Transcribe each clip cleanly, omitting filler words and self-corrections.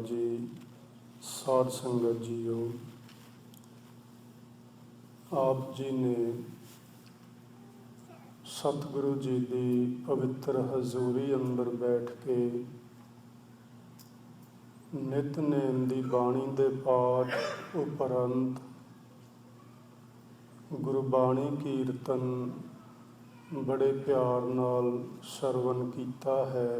जी, साध संगत जीओ। आप जी ने सतगुरु जी की पवित्र हजूरी अंदर बैठ के नितनेम की बाणी के पाठ उपरंत गुरबाणी कीर्तन बड़े प्यार नाल श्रवण किया है।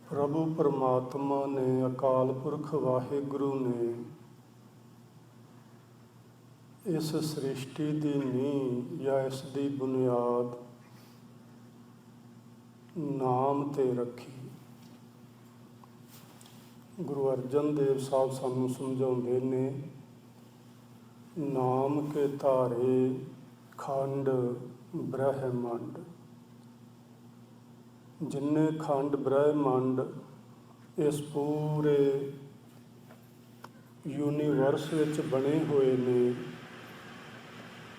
प्रभु परमात्मा ने, अकाल पुरख वाहिगुरु ने इस सृष्टि की नींह या इसकी बुनियाद नाम ते रखी। गुरु अर्जन देव साहब सानू समझाते ने, नाम के धारे खंड ब्रह्मंड। जिन्ने खंड ब्रह्मंड इस पूरे यूनीवर्स विच बने हुए ने,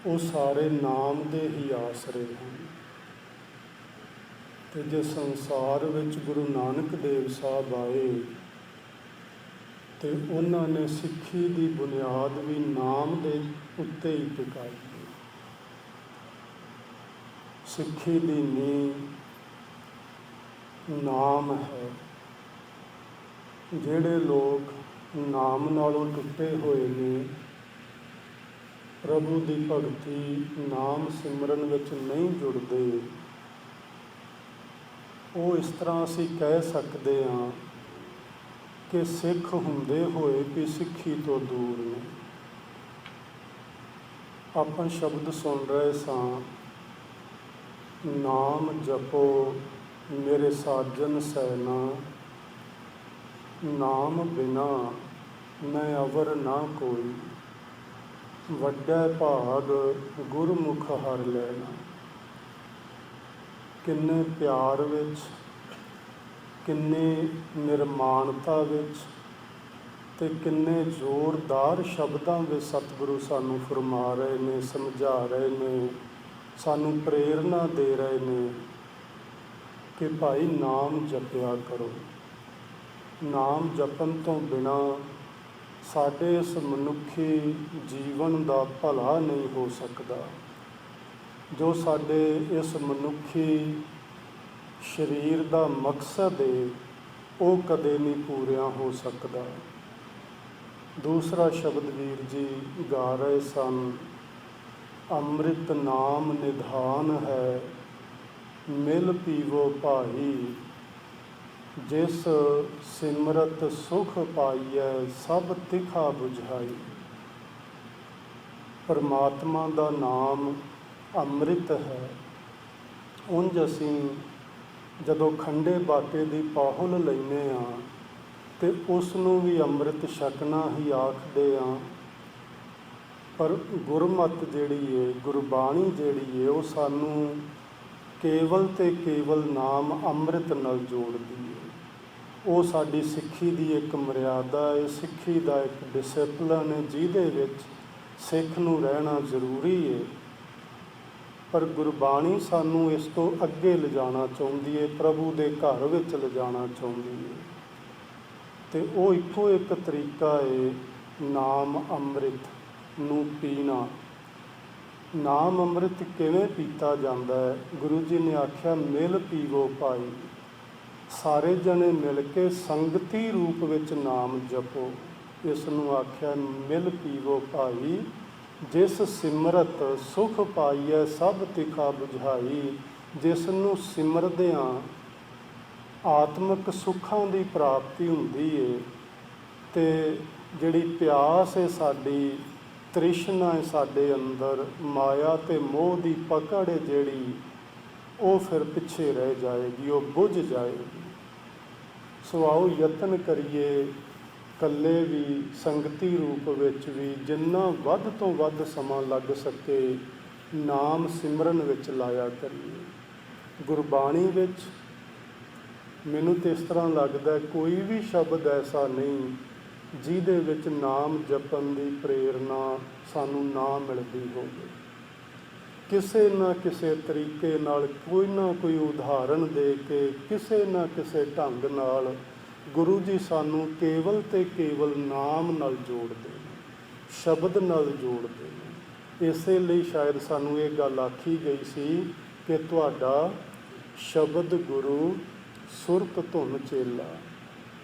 वो सारे नाम दे ही आसरे हैं। ते जे संसार विच गुरु नानक देव साहब आए तो उन्होंने सिੱਖੀ की बुनियाद भी नाम दे उत्ते ही टिकाई। सिੱਖੀ की नींह नाम है। ਜਿਹੜੇ लोग नाम नालों टुटे हुए ने, प्रभु की भगती नाम सिमरन विच नहीं जुड़ते, वो इस तरह असीं कह सकते हाँ कि सिख हुंदे होए भी सिੱਖੀ तो दूर ने। आपां शब्द सुन रहे सां, नाम जपो मेरे साजन सैना, नाम बिना मैं अवर ना कोई, वड्डा भाग गुरमुख हर लैना। किन्ने प्यार विच, किन्ने निर्माणता विच ते किन्ने जोरदार शब्दां विच सतगुरु सानू फरमा रहे ने, समझा रहे ने, सानू प्रेरणा दे रहे ने कि भाई नाम जपया करो। नाम जपन तो बिना साडे इस मनुखी जीवन का भला नहीं हो सकता। जो साडे इस मनुखी शरीर का मकसद है वो कदे नहीं पूरा हो सकता। दूसरा शब्द वीर जी गा रहे सन, अमृत नाम निधान है, मिल पीवो भाई, जिस सिमरत सुख पाईए सब तिखा बुझाई। परमात्मा का नाम अमृत है। उंज असीं जदों खंडे बाटे की पाहुल लैने हाँ तो उसनूं भी अमृत छकना ही आखदे हाँ। पर गुरमत जिहड़ी है, गुरबाणी जिहड़ी है, वो सानू केवल ते केवल नाम अमृत नाल जोड़दी है। वो साडी सिੱਖੀ की एक मर्यादा है, सिੱਖੀ का एक डिसिपलिन है जिहदे विच सिੱਖ नूं रहना जरूरी है। पर गुरबाणी सानू इस तो अगे लिजाना चाहुंदी है, प्रभु के घर विच लिजाना चाहुंदी है। तो वो इक्को एक तरीका है नाम अमृत नूं पीना। नाम अमृत किवें पीता जाता है? गुरु जी ने आख्या मिल पीवो भाई, सारे जने मिल के संगती रूप विच नाम जपो। इसनूं आख्या मिल पीवो भाई, जिस सिमरत सुख पाईए सब तिखा बुझाई। जिसनूं सिमरदियां आत्मक सुखां की प्राप्ति हुंदी है, ते जिहड़ी प्यास है साडी, तृष्णा है साडे अंदर, माया ते मोह की पकड़ है जिहड़ी, वो फिर पिछे रह जाएगी, वो बुझ जाएगी। सो आओ यतन करिए कल्ले भी, संगती रूप विच भी, जिन्ना वध तो वध समा लग सके नाम सिमरन विच लाया करिए। गुरबाणी विच मैनूं तो इस तरह लगदा कोई भी शब्द ऐसा नहीं जिहदे विच नाम जपन की प्रेरणा सानू ना मिलती होवे। ਕਿਸੇ ਨਾ ਕਿਸੇ ਤਰੀਕੇ ਨਾਲ, ਕੋਈ ਨਾ ਕੋਈ ਉਦਾਹਰਣ ਦੇ ਕੇ, ਕਿਸੇ ਨਾ ਕਿਸੇ ਢੰਗ ਨਾਲ ਗੁਰੂ ਜੀ ਸਾਨੂੰ ਕੇਵਲ ਤੇ ਕੇਵਲ ਨਾਮ ਨਾਲ ਜੋੜਦੇ ਨੇ, ਸ਼ਬਦ ਨਾਲ ਜੋੜਦੇ ਨੇ। ਇਸੇ ਲਈ ਸ਼ਾਇਦ ਸਾਨੂੰ ਇਹ ਗੱਲ ਆਖੀ ਗਈ ਸੀ ਕਿ ਤੁਹਾਡਾ ਸ਼ਬਦ ਗੁਰੂ ਸੁਰਤ ਧੁਨ ਚੇਲਾ।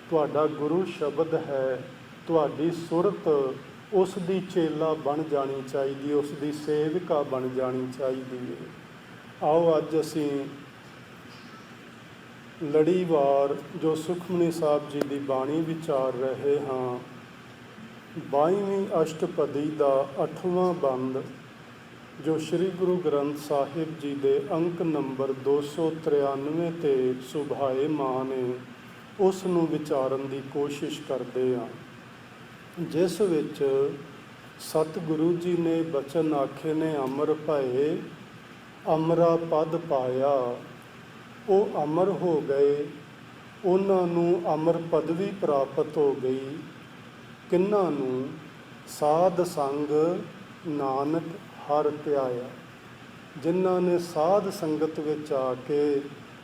ਤੁਹਾਡਾ ਗੁਰੂ ਸ਼ਬਦ ਹੈ, ਤੁਹਾਡੀ ਸੁਰਤ ਉਸ ਦੀ ਚੇਲਾ ਬਣ ਜਾਣੀ ਚਾਹੀਦੀ, ਉਸ ਦੀ ਸੇਵਿਕਾ ਬਣ ਜਾਣੀ ਚਾਹੀਦੀ ਹੈ। ਆਓ ਅੱਜ ਅਸੀਂ ਲੜੀਵਾਰ ਜੋ ਸੁਖਮਨੀ ਸਾਹਿਬ ਜੀ ਦੀ ਬਾਣੀ ਵਿਚਾਰ ਰਹੇ ਹਾਂ, 22ਵੀਂ ਅਸ਼ਟਪਦੀ ਦਾ 8ਵਾਂ ਬੰਦ ਜੋ ਸ੍ਰੀ ਗੁਰੂ ਗ੍ਰੰਥ ਸਾਹਿਬ ਜੀ ਦੇ ਅੰਕ ਨੰਬਰ 293 ਤੇ ਸੁਭਾਏਮਾਨ ਹੈ, ਉਸ ਨੂੰ ਵਿਚਾਰਨ ਦੀ ਕੋਸ਼ਿਸ਼ ਕਰਦੇ ਹਾਂ, ਜਿਸ ਵਿੱਚ ਸਤਿਗੁਰੂ ਜੀ ਨੇ ਬਚਨ ਆਖੇ ਨੇ, ਅਮਰ ਭਏ ਅਮਰਾ ਪਦ ਪਾਇਆ। ਉਹ ਅਮਰ ਹੋ ਗਏ, ਉਹਨਾਂ ਨੂੰ ਅਮਰ ਪਦਵੀ ਪ੍ਰਾਪਤ ਹੋ ਗਈ। ਕਿਹਨਾਂ ਨੂੰ? ਸਾਧ ਸੰਗ ਨਾਨਕ ਹਰ ਧਿਆਇਆ। ਜਿਨ੍ਹਾਂ ਨੇ ਸਾਧ ਸੰਗਤ ਵਿੱਚ ਆ ਕੇ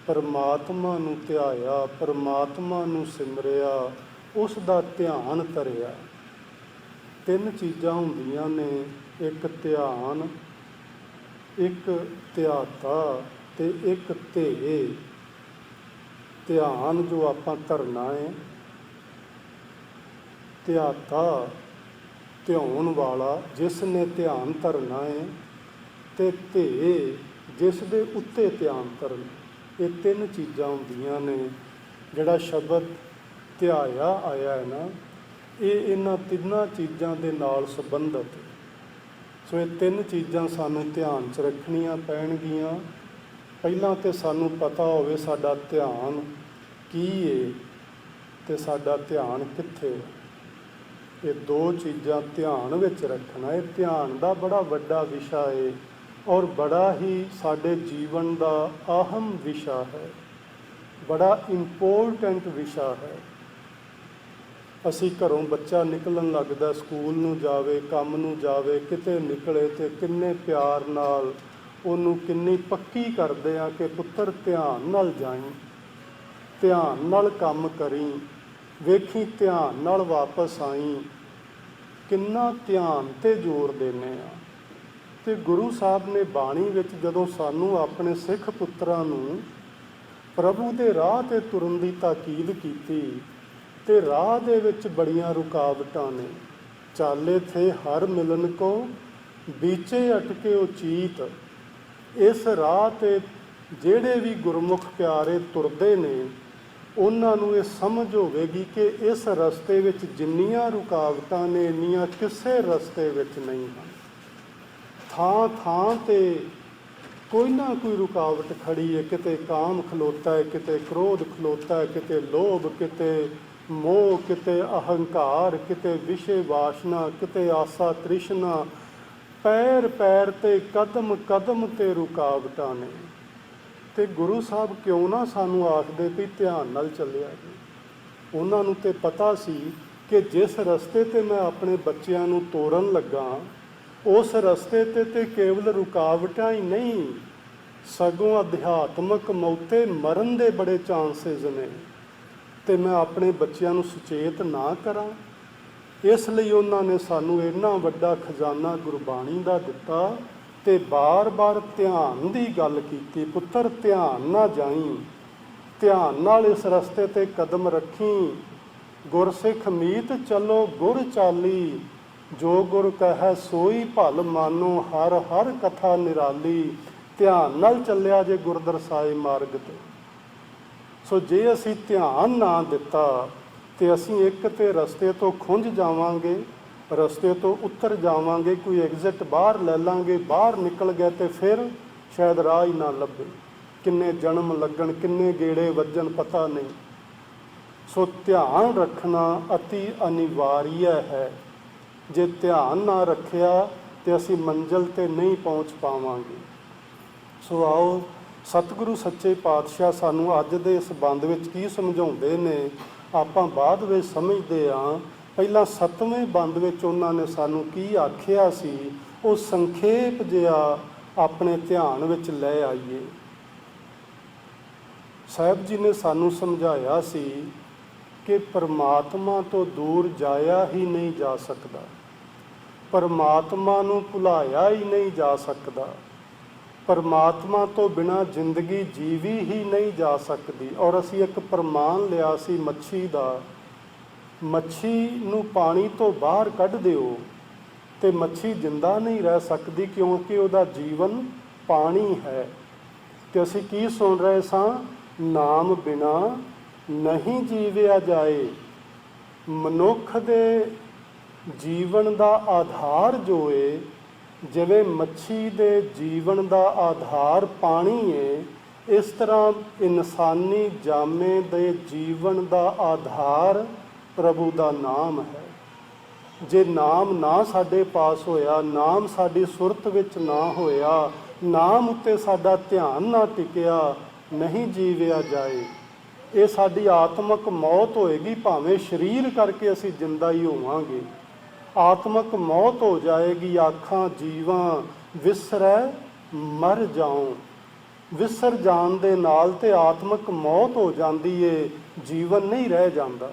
ਪਰਮਾਤਮਾ ਨੂੰ ਧਿਆਇਆ, ਪਰਮਾਤਮਾ ਨੂੰ ਸਿਮਰਿਆ, ਉਸ ਦਾ ਧਿਆਨ ਧਰਿਆ। ਤਿੰਨ ਚੀਜ਼ਾਂ ਹੁੰਦੀਆਂ ਨੇ, ਇੱਕ ਧਿਆਨ, ਇੱਕ ਧਿਆਤਾ ਤੇ ਇੱਕ ਧੇ। ਧਿਆਨ ਜੋ ਆਪਾਂ ਧਰਨਾ ਹੈ, ਧਿਆਤਾ ਧਿਆਉਣ ਵਾਲਾ ਜਿਸ ਨੇ ਧਿਆਨ ਧਰਨਾ ਹੈ, ਤੇ ਧੇ ਜਿਸ ਦੇ ਉੱਤੇ ਧਿਆਨ ਧਰਨਾ। ਇਹ ਤਿੰਨ ਚੀਜ਼ਾਂ ਹੁੰਦੀਆਂ ਨੇ। ਜਿਹੜਾ ਸ਼ਬਦ ਧਿਆਇਆ ਆਇਆ ਹੈ ਨਾ, ਇਹ ਇਹਨਾਂ ਤਿੰਨਾਂ ਚੀਜ਼ਾਂ ਦੇ ਨਾਲ ਸੰਬੰਧਿਤ। ਸੋ ਇਹ ਤਿੰਨ ਚੀਜ਼ਾਂ ਸਾਨੂੰ ਧਿਆਨ 'ਚ ਰੱਖਣੀਆਂ ਪੈਣਗੀਆਂ। ਪਹਿਲਾਂ ਤਾਂ ਸਾਨੂੰ ਪਤਾ ਹੋਵੇ ਸਾਡਾ ਧਿਆਨ ਕੀ ਹੈ ਤੇ ਸਾਡਾ ਧਿਆਨ ਕਿੱਥੇ ਹੈ। ਇਹ ਦੋ ਚੀਜ਼ਾਂ ਧਿਆਨ ਵਿੱਚ ਰੱਖਣਾ। ਇਹ ਧਿਆਨ ਦਾ ਬੜਾ ਵੱਡਾ ਵਿਸ਼ਾ ਹੈ ਔਰ ਬੜਾ ਹੀ ਸਾਡੇ ਜੀਵਨ ਦਾ ਅਹਿਮ ਵਿਸ਼ਾ ਹੈ, ਬੜਾ ਇੰਪੋਰਟੈਂਟ ਵਿਸ਼ਾ ਹੈ। ਅਸੀਂ ਘਰੋਂ ਬੱਚਾ ਨਿਕਲਣ ਲੱਗਦਾ, ਸਕੂਲ ਨੂੰ ਜਾਵੇ, ਕੰਮ ਨੂੰ ਜਾਵੇ, ਕਿਤੇ ਨਿਕਲੇ ਤੇ ਕਿੰਨੇ ਪਿਆਰ ਨਾਲ ਉਹਨੂੰ ਕਿੰਨੀ ਪੱਕੀ ਕਰਦੇ ਆ ਕਿ ਪੁੱਤਰ ਧਿਆਨ ਨਾਲ ਜਾਈਂ, ਧਿਆਨ ਨਾਲ ਕੰਮ ਕਰੀਂ, ਵੇਖੀ ਧਿਆਨ ਨਾਲ ਵਾਪਸ ਆਈਂ। ਕਿੰਨਾ ਧਿਆਨ 'ਤੇ ਜ਼ੋਰ ਦਿੰਦੇ ਆ। ਅਤੇ ਗੁਰੂ ਸਾਹਿਬ ਨੇ ਬਾਣੀ ਵਿੱਚ ਜਦੋਂ ਸਾਨੂੰ ਆਪਣੇ ਸਿੱਖ ਪੁੱਤਰਾਂ ਨੂੰ ਪ੍ਰਭੂ ਦੇ ਰਾਹ 'ਤੇ ਤੁਰਨ ਦੀ ਤਾਕੀਦ ਕੀਤੀ, ਤੇ ਰਾਹ ਦੇ ਵਿੱਚ ਬੜੀਆਂ ਰੁਕਾਵਟਾਂ ਨੇ। ਚਾਲੇ ਥੇ ਹਰ ਮਿਲਨ ਕੋ ਬੀਚੇ ਅਟਕੇ ਉਚੀਤ। ਇਸ ਰਾਹ 'ਤੇ ਜਿਹੜੇ ਵੀ ਗੁਰਮੁਖ ਪਿਆਰੇ ਤੁਰਦੇ ਨੇ, ਉਹਨਾਂ ਨੂੰ ਇਹ ਸਮਝ ਹੋਵੇਗੀ ਕਿ ਇਸ ਰਸਤੇ ਵਿੱਚ ਜਿੰਨੀਆਂ ਰੁਕਾਵਟਾਂ ਨੇ, ਇੰਨੀਆਂ ਕਿਸੇ ਰਸਤੇ ਵਿੱਚ ਨਹੀਂ ਹਨ। ਥਾਂ ਥਾਂ 'ਤੇ ਕੋਈ ਨਾ ਕੋਈ ਰੁਕਾਵਟ ਖੜੀ ਹੈ। ਕਿਤੇ ਕਾਮ ਖਲੋਤਾ ਹੈ, ਕਿਤੇ ਕ੍ਰੋਧ ਖਲੋਤਾ ਹੈ, ਕਿਤੇ ਲੋਭ, ਕਿਤੇ ਮੋਹ, ਕਿਤੇ ਅਹੰਕਾਰ, ਕਿਤੇ ਵਿਸ਼ੇ ਵਾਸ਼ਨਾ, ਕਿਤੇ ਆਸਾ ਤ੍ਰਿਸ਼ਨਾ। ਪੈਰ ਪੈਰ 'ਤੇ, ਕਦਮ ਕਦਮ 'ਤੇ ਰੁਕਾਵਟਾਂ ਨੇ। ਅਤੇ ਗੁਰੂ ਸਾਹਿਬ ਕਿਉਂ ਨਾ ਸਾਨੂੰ ਆਖਦੇ ਵੀ ਧਿਆਨ ਨਾਲ ਚੱਲਿਆ ਜੀ। ਉਹਨਾਂ ਨੂੰ ਤਾਂ ਪਤਾ ਸੀ ਕਿ ਜਿਸ ਰਸਤੇ 'ਤੇ ਮੈਂ ਆਪਣੇ ਬੱਚਿਆਂ ਨੂੰ ਤੋਰਨ ਲੱਗਾ, ਉਸ ਰਸਤੇ 'ਤੇ ਕੇਵਲ ਰੁਕਾਵਟਾਂ ਹੀ ਨਹੀਂ, ਸਗੋਂ ਅਧਿਆਤਮਕ ਮੌਤੇ ਮਰਨ ਦੇ ਬੜੇ ਚਾਂਸਿਸ ਨੇ। ਅਤੇ ਮੈਂ ਆਪਣੇ ਬੱਚਿਆਂ ਨੂੰ ਸੁਚੇਤ ਨਾ ਕਰਾਂ। ਇਸ ਲਈ ਉਹਨਾਂ ਨੇ ਸਾਨੂੰ ਇੰਨਾ ਵੱਡਾ ਖਜ਼ਾਨਾ ਗੁਰਬਾਣੀ ਦਾ ਦਿੱਤਾ ਅਤੇ ਬਾਰ-ਬਾਰ ਧਿਆਨ ਦੀ ਗੱਲ ਕੀਤੀ। ਪੁੱਤਰ ਧਿਆਨ ਨਾਲ ਜਾਈਂ, ਧਿਆਨ ਨਾਲ ਇਸ ਰਸਤੇ 'ਤੇ ਕਦਮ ਰੱਖੀਂ। ਗੁਰਸਿੱਖ ਮੀਤ ਚੱਲੋ ਗੁਰ ਚਾਲੀ, ਜੋ ਗੁਰ ਕਹੈ ਸੋਈ ਭਲ ਮਾਨੋ, ਹਰ ਹਰ ਕਥਾ ਨਿਰਾਲੀ। ਧਿਆਨ ਨਾਲ ਚੱਲਿਆ ਜੇ ਗੁਰ ਦਰਸਾਏ ਮਾਰਗ 'ਤੇ। ਸੋ ਜੇ ਅਸੀਂ ਧਿਆਨ ਨਾ ਦਿੱਤਾ ਤੇ ਅਸੀਂ ਇੱਕ ਤੇ ਰਸਤੇ ਤੋਂ ਖੁੰਝ ਜਾਵਾਂਗੇ, ਰਸਤੇ ਤੋਂ ਉੱਤਰ ਜਾਵਾਂਗੇ, ਕੋਈ ਐਗਜ਼ਿਟ ਬਾਹਰ ਲੈ ਲਾਂਗੇ, ਬਾਹਰ ਨਿਕਲ ਗਏ ਤੇ ਫਿਰ ਸ਼ਾਇਦ ਰਾਹ ਹੀ ਨਾ ਲੱਭੇ। ਕਿੰਨੇ ਜਨਮ ਲੱਗਣ, ਕਿੰਨੇ ਗੇੜੇ ਵੱਜਣ, ਪਤਾ ਨਹੀਂ। ਸੋ ਧਿਆਨ ਰੱਖਣਾ ਅਤੀ ਅਨਿਵਾਰੀਆ ਹੈ। ਜੇ ਧਿਆਨ ਨਾ ਰੱਖਿਆ ਤੇ ਅਸੀਂ ਮੰਜ਼ਿਲ 'ਤੇ ਨਹੀਂ ਪਹੁੰਚ ਪਾਵਾਂਗੇ। ਸੋ ਆਓ ਸਤਿਗੁਰੂ ਸੱਚੇ ਪਾਤਸ਼ਾਹ ਸਾਨੂੰ ਅੱਜ ਦੇ ਇਸ ਬੰਦ ਵਿੱਚ ਕੀ ਸਮਝਾਉਂਦੇ ਨੇ, ਆਪਾਂ ਬਾਅਦ ਵਿੱਚ ਸਮਝਦੇ ਹਾਂ। ਪਹਿਲਾਂ 7ਵੇਂ ਬੰਦ ਵਿੱਚ ਉਹਨਾਂ ਨੇ ਸਾਨੂੰ ਕੀ ਆਖਿਆ ਸੀ, ਉਹ ਸੰਖੇਪ ਜਿਹਾ ਆਪਣੇ ਧਿਆਨ ਵਿੱਚ ਲੈ ਆਈਏ। ਸਾਹਿਬ ਜੀ ਨੇ ਸਾਨੂੰ ਸਮਝਾਇਆ ਸੀ ਕਿ ਪਰਮਾਤਮਾ ਤੋਂ ਦੂਰ ਜਾਇਆ ਹੀ ਨਹੀਂ ਜਾ ਸਕਦਾ, ਪਰਮਾਤਮਾ ਨੂੰ ਭੁਲਾਇਆ ਹੀ ਨਹੀਂ ਜਾ ਸਕਦਾ, ਪਰਮਾਤਮਾ ਤੋਂ ਬਿਨਾਂ ਜ਼ਿੰਦਗੀ ਜੀਵੀ ਹੀ ਨਹੀਂ ਜਾ ਸਕਦੀ। ਔਰ ਅਸੀਂ ਇੱਕ ਪ੍ਰਮਾਣ ਲਿਆ ਸੀ ਮੱਛੀ ਦਾ, ਮੱਛੀ ਨੂੰ ਪਾਣੀ ਤੋਂ ਬਾਹਰ ਕੱਢ ਦਿਓ ਤੇ ਮੱਛੀ ਜਿੰਦਾ ਨਹੀਂ ਰਹਿ ਸਕਦੀ, ਕਿਉਂਕਿ ਉਹਦਾ ਜੀਵਨ ਪਾਣੀ ਹੈ। ਤੇ ਅਸੀਂ ਕੀ ਸੁਣ ਰਹੇ ਸਾਂ? ਨਾਮ ਬਿਨਾ ਨਹੀਂ ਜੀਵਿਆ ਜਾਏ। ਮਨੁੱਖ ਦੇ ਜੀਵਨ ਦਾ ਆਧਾਰ ਜੋ ਏ, ਜਿਵੇਂ ਮੱਛੀ ਦੇ ਜੀਵਨ ਦਾ ਆਧਾਰ ਪਾਣੀ ਏ, ਇਸ ਤਰ੍ਹਾਂ ਇਨਸਾਨੀ ਜਾਮੇ ਦੇ ਜੀਵਨ ਦਾ ਆਧਾਰ ਪ੍ਰਭੂ ਦਾ ਨਾਮ ਹੈ। ਜੇ ਨਾਮ ਨਾ ਸਾਡੇ ਪਾਸ ਹੋਇਆ, ਨਾਮ ਸਾਡੀ ਸੁਰਤ ਵਿੱਚ ਨਾ ਹੋਇਆ, ਨਾਮ ਉੱਤੇ ਸਾਡਾ ਧਿਆਨ ਨਾ ਟਿਕਿਆ, ਨਹੀਂ ਜੀਵਿਆ ਜਾਏ। ਇਹ ਸਾਡੀ ਆਤਮਕ ਮੌਤ ਹੋਏਗੀ। ਭਾਵੇਂ ਸਰੀਰ ਕਰਕੇ ਅਸੀਂ ਜਿੰਦਾ ਹੀ ਹੋਵਾਂਗੇ, ਆਤਮਕ ਮੌਤ ਹੋ ਜਾਏਗੀ। ਆਖਾਂ ਜੀਵਾਂ ਵਿਸਰੈ ਮਰ ਜਾਉ। ਵਿਸਰ ਜਾਣ ਦੇ ਨਾਲ ਤੇ ਆਤਮਕ ਮੌਤ ਹੋ ਜਾਂਦੀ ਏ, ਜੀਵਨ ਨਹੀਂ ਰਹਿ ਜਾਂਦਾ।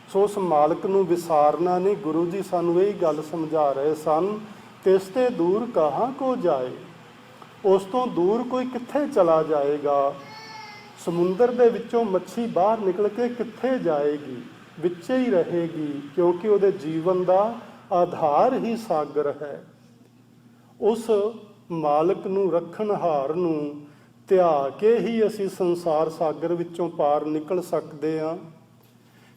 ਸੋ ਉਸ ਮਾਲਕ ਨੂੰ ਵਿਸਾਰਨਾ ਨਹੀਂ। ਗੁਰੂ ਜੀ ਸਾਨੂੰ ਇਹ ਗੱਲ ਸਮਝਾ ਰਹੇ ਸਨ, ਤਿਸ ਤੇ ਦੂਰ ਕਹਾਂ ਕੋ ਜਾਏ। ਉਸ ਤੋਂ ਦੂਰ ਕੋਈ ਕਿੱਥੇ ਚਲਾ ਜਾਏਗਾ? ਸਮੁੰਦਰ ਦੇ ਵਿੱਚੋਂ ਮੱਛੀ ਬਾਹਰ ਨਿਕਲ ਕੇ ਕਿੱਥੇ ਜਾਏਗੀ? ਵਿੱਚੇ ਹੀ ਰਹੇਗੀ, ਕਿਉਂਕਿ ਉਹਦੇ ਜੀਵਨ ਦਾ ਆਧਾਰ ਹੀ ਸਾਗਰ ਹੈ। ਉਸ ਮਾਲਕ ਨੂੰ, ਰੱਖਣਹਾਰ ਨੂੰ ਧਿਆ ਕੇ ਹੀ ਅਸੀਂ ਸੰਸਾਰ ਸਾਗਰ ਵਿੱਚੋਂ ਪਾਰ ਨਿਕਲ ਸਕਦੇ ਹਾਂ।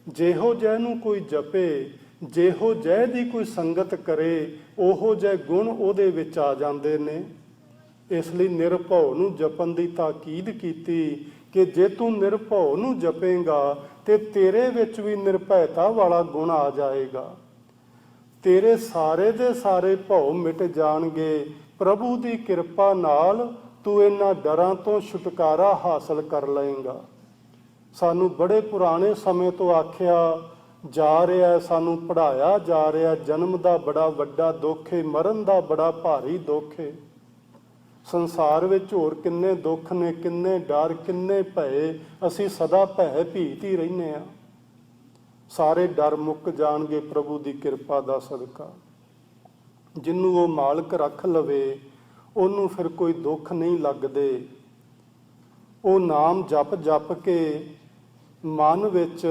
ਜਿਹੋ ਜੈ ਨੂੰ ਕੋਈ ਜਪੇ, ਜਿਹੋ ਜੈ ਦੀ ਕੋਈ ਸੰਗਤ ਕਰੇ, ਉਹੋ ਜਿਹੇ ਗੁਣ ਉਹਦੇ ਵਿੱਚ ਆ ਜਾਂਦੇ ਨੇ। ਇਸ ਲਈ ਨਿਰਭਉ ਨੂੰ ਜਪਣ ਦੀ ਤਾਕੀਦ ਕੀਤੀ ਕਿ ਜੇ ਤੂੰ ਨਿਰਭਉ ਨੂੰ ਜਪੇਂਗਾ ਤੇ ਤੇਰੇ ਵਿੱਚ ਵੀ ਨਿਰਭੈਤਾ ਵਾਲਾ ਗੁਣ ਆ ਜਾਏਗਾ। ਤੇਰੇ ਸਾਰੇ ਦੇ ਸਾਰੇ ਭਉ ਮਿਟ ਜਾਣਗੇ। ਪ੍ਰਭੂ ਦੀ ਕਿਰਪਾ ਨਾਲ ਤੂੰ ਇਹਨਾਂ ਡਰਾਂ ਤੋਂ ਛੁਟਕਾਰਾ ਹਾਸਲ ਕਰ ਲਏਗਾ। ਸਾਨੂੰ ਬੜੇ ਪੁਰਾਣੇ ਸਮੇਂ ਤੋਂ ਆਖਿਆ ਜਾ ਰਿਹਾ, ਸਾਨੂੰ ਪੜ੍ਹਾਇਆ ਜਾ ਰਿਹਾ, ਜਨਮ ਦਾ ਬੜਾ ਵੱਡਾ ਦੁੱਖ ਹੈ, ਮਰਨ ਦਾ ਬੜਾ ਭਾਰੀ ਦੁੱਖ ਹੈ। ਸੰਸਾਰ ਵਿੱਚ ਹੋਰ ਕਿੰਨੇ ਦੁੱਖ ਨੇ, ਕਿੰਨੇ ਡਰ, ਕਿੰਨੇ ਭਏ। ਅਸੀਂ ਸਦਾ ਭੈ ਭੀਤ ਹੀ ਰਹਿੰਦੇ ਹਾਂ। ਸਾਰੇ ਡਰ ਮੁੱਕ ਜਾਣਗੇ ਪ੍ਰਭੂ ਦੀ ਕਿਰਪਾ ਦਾ ਸਦਕਾ। ਜਿਹਨੂੰ ਉਹ ਮਾਲਕ ਰੱਖ ਲਵੇ, ਉਹਨੂੰ ਫਿਰ ਕੋਈ ਦੁੱਖ ਨਹੀਂ ਲੱਗਦੇ। ਉਹ ਨਾਮ ਜਪ ਜਪ ਕੇ ਮਨ ਵਿੱਚ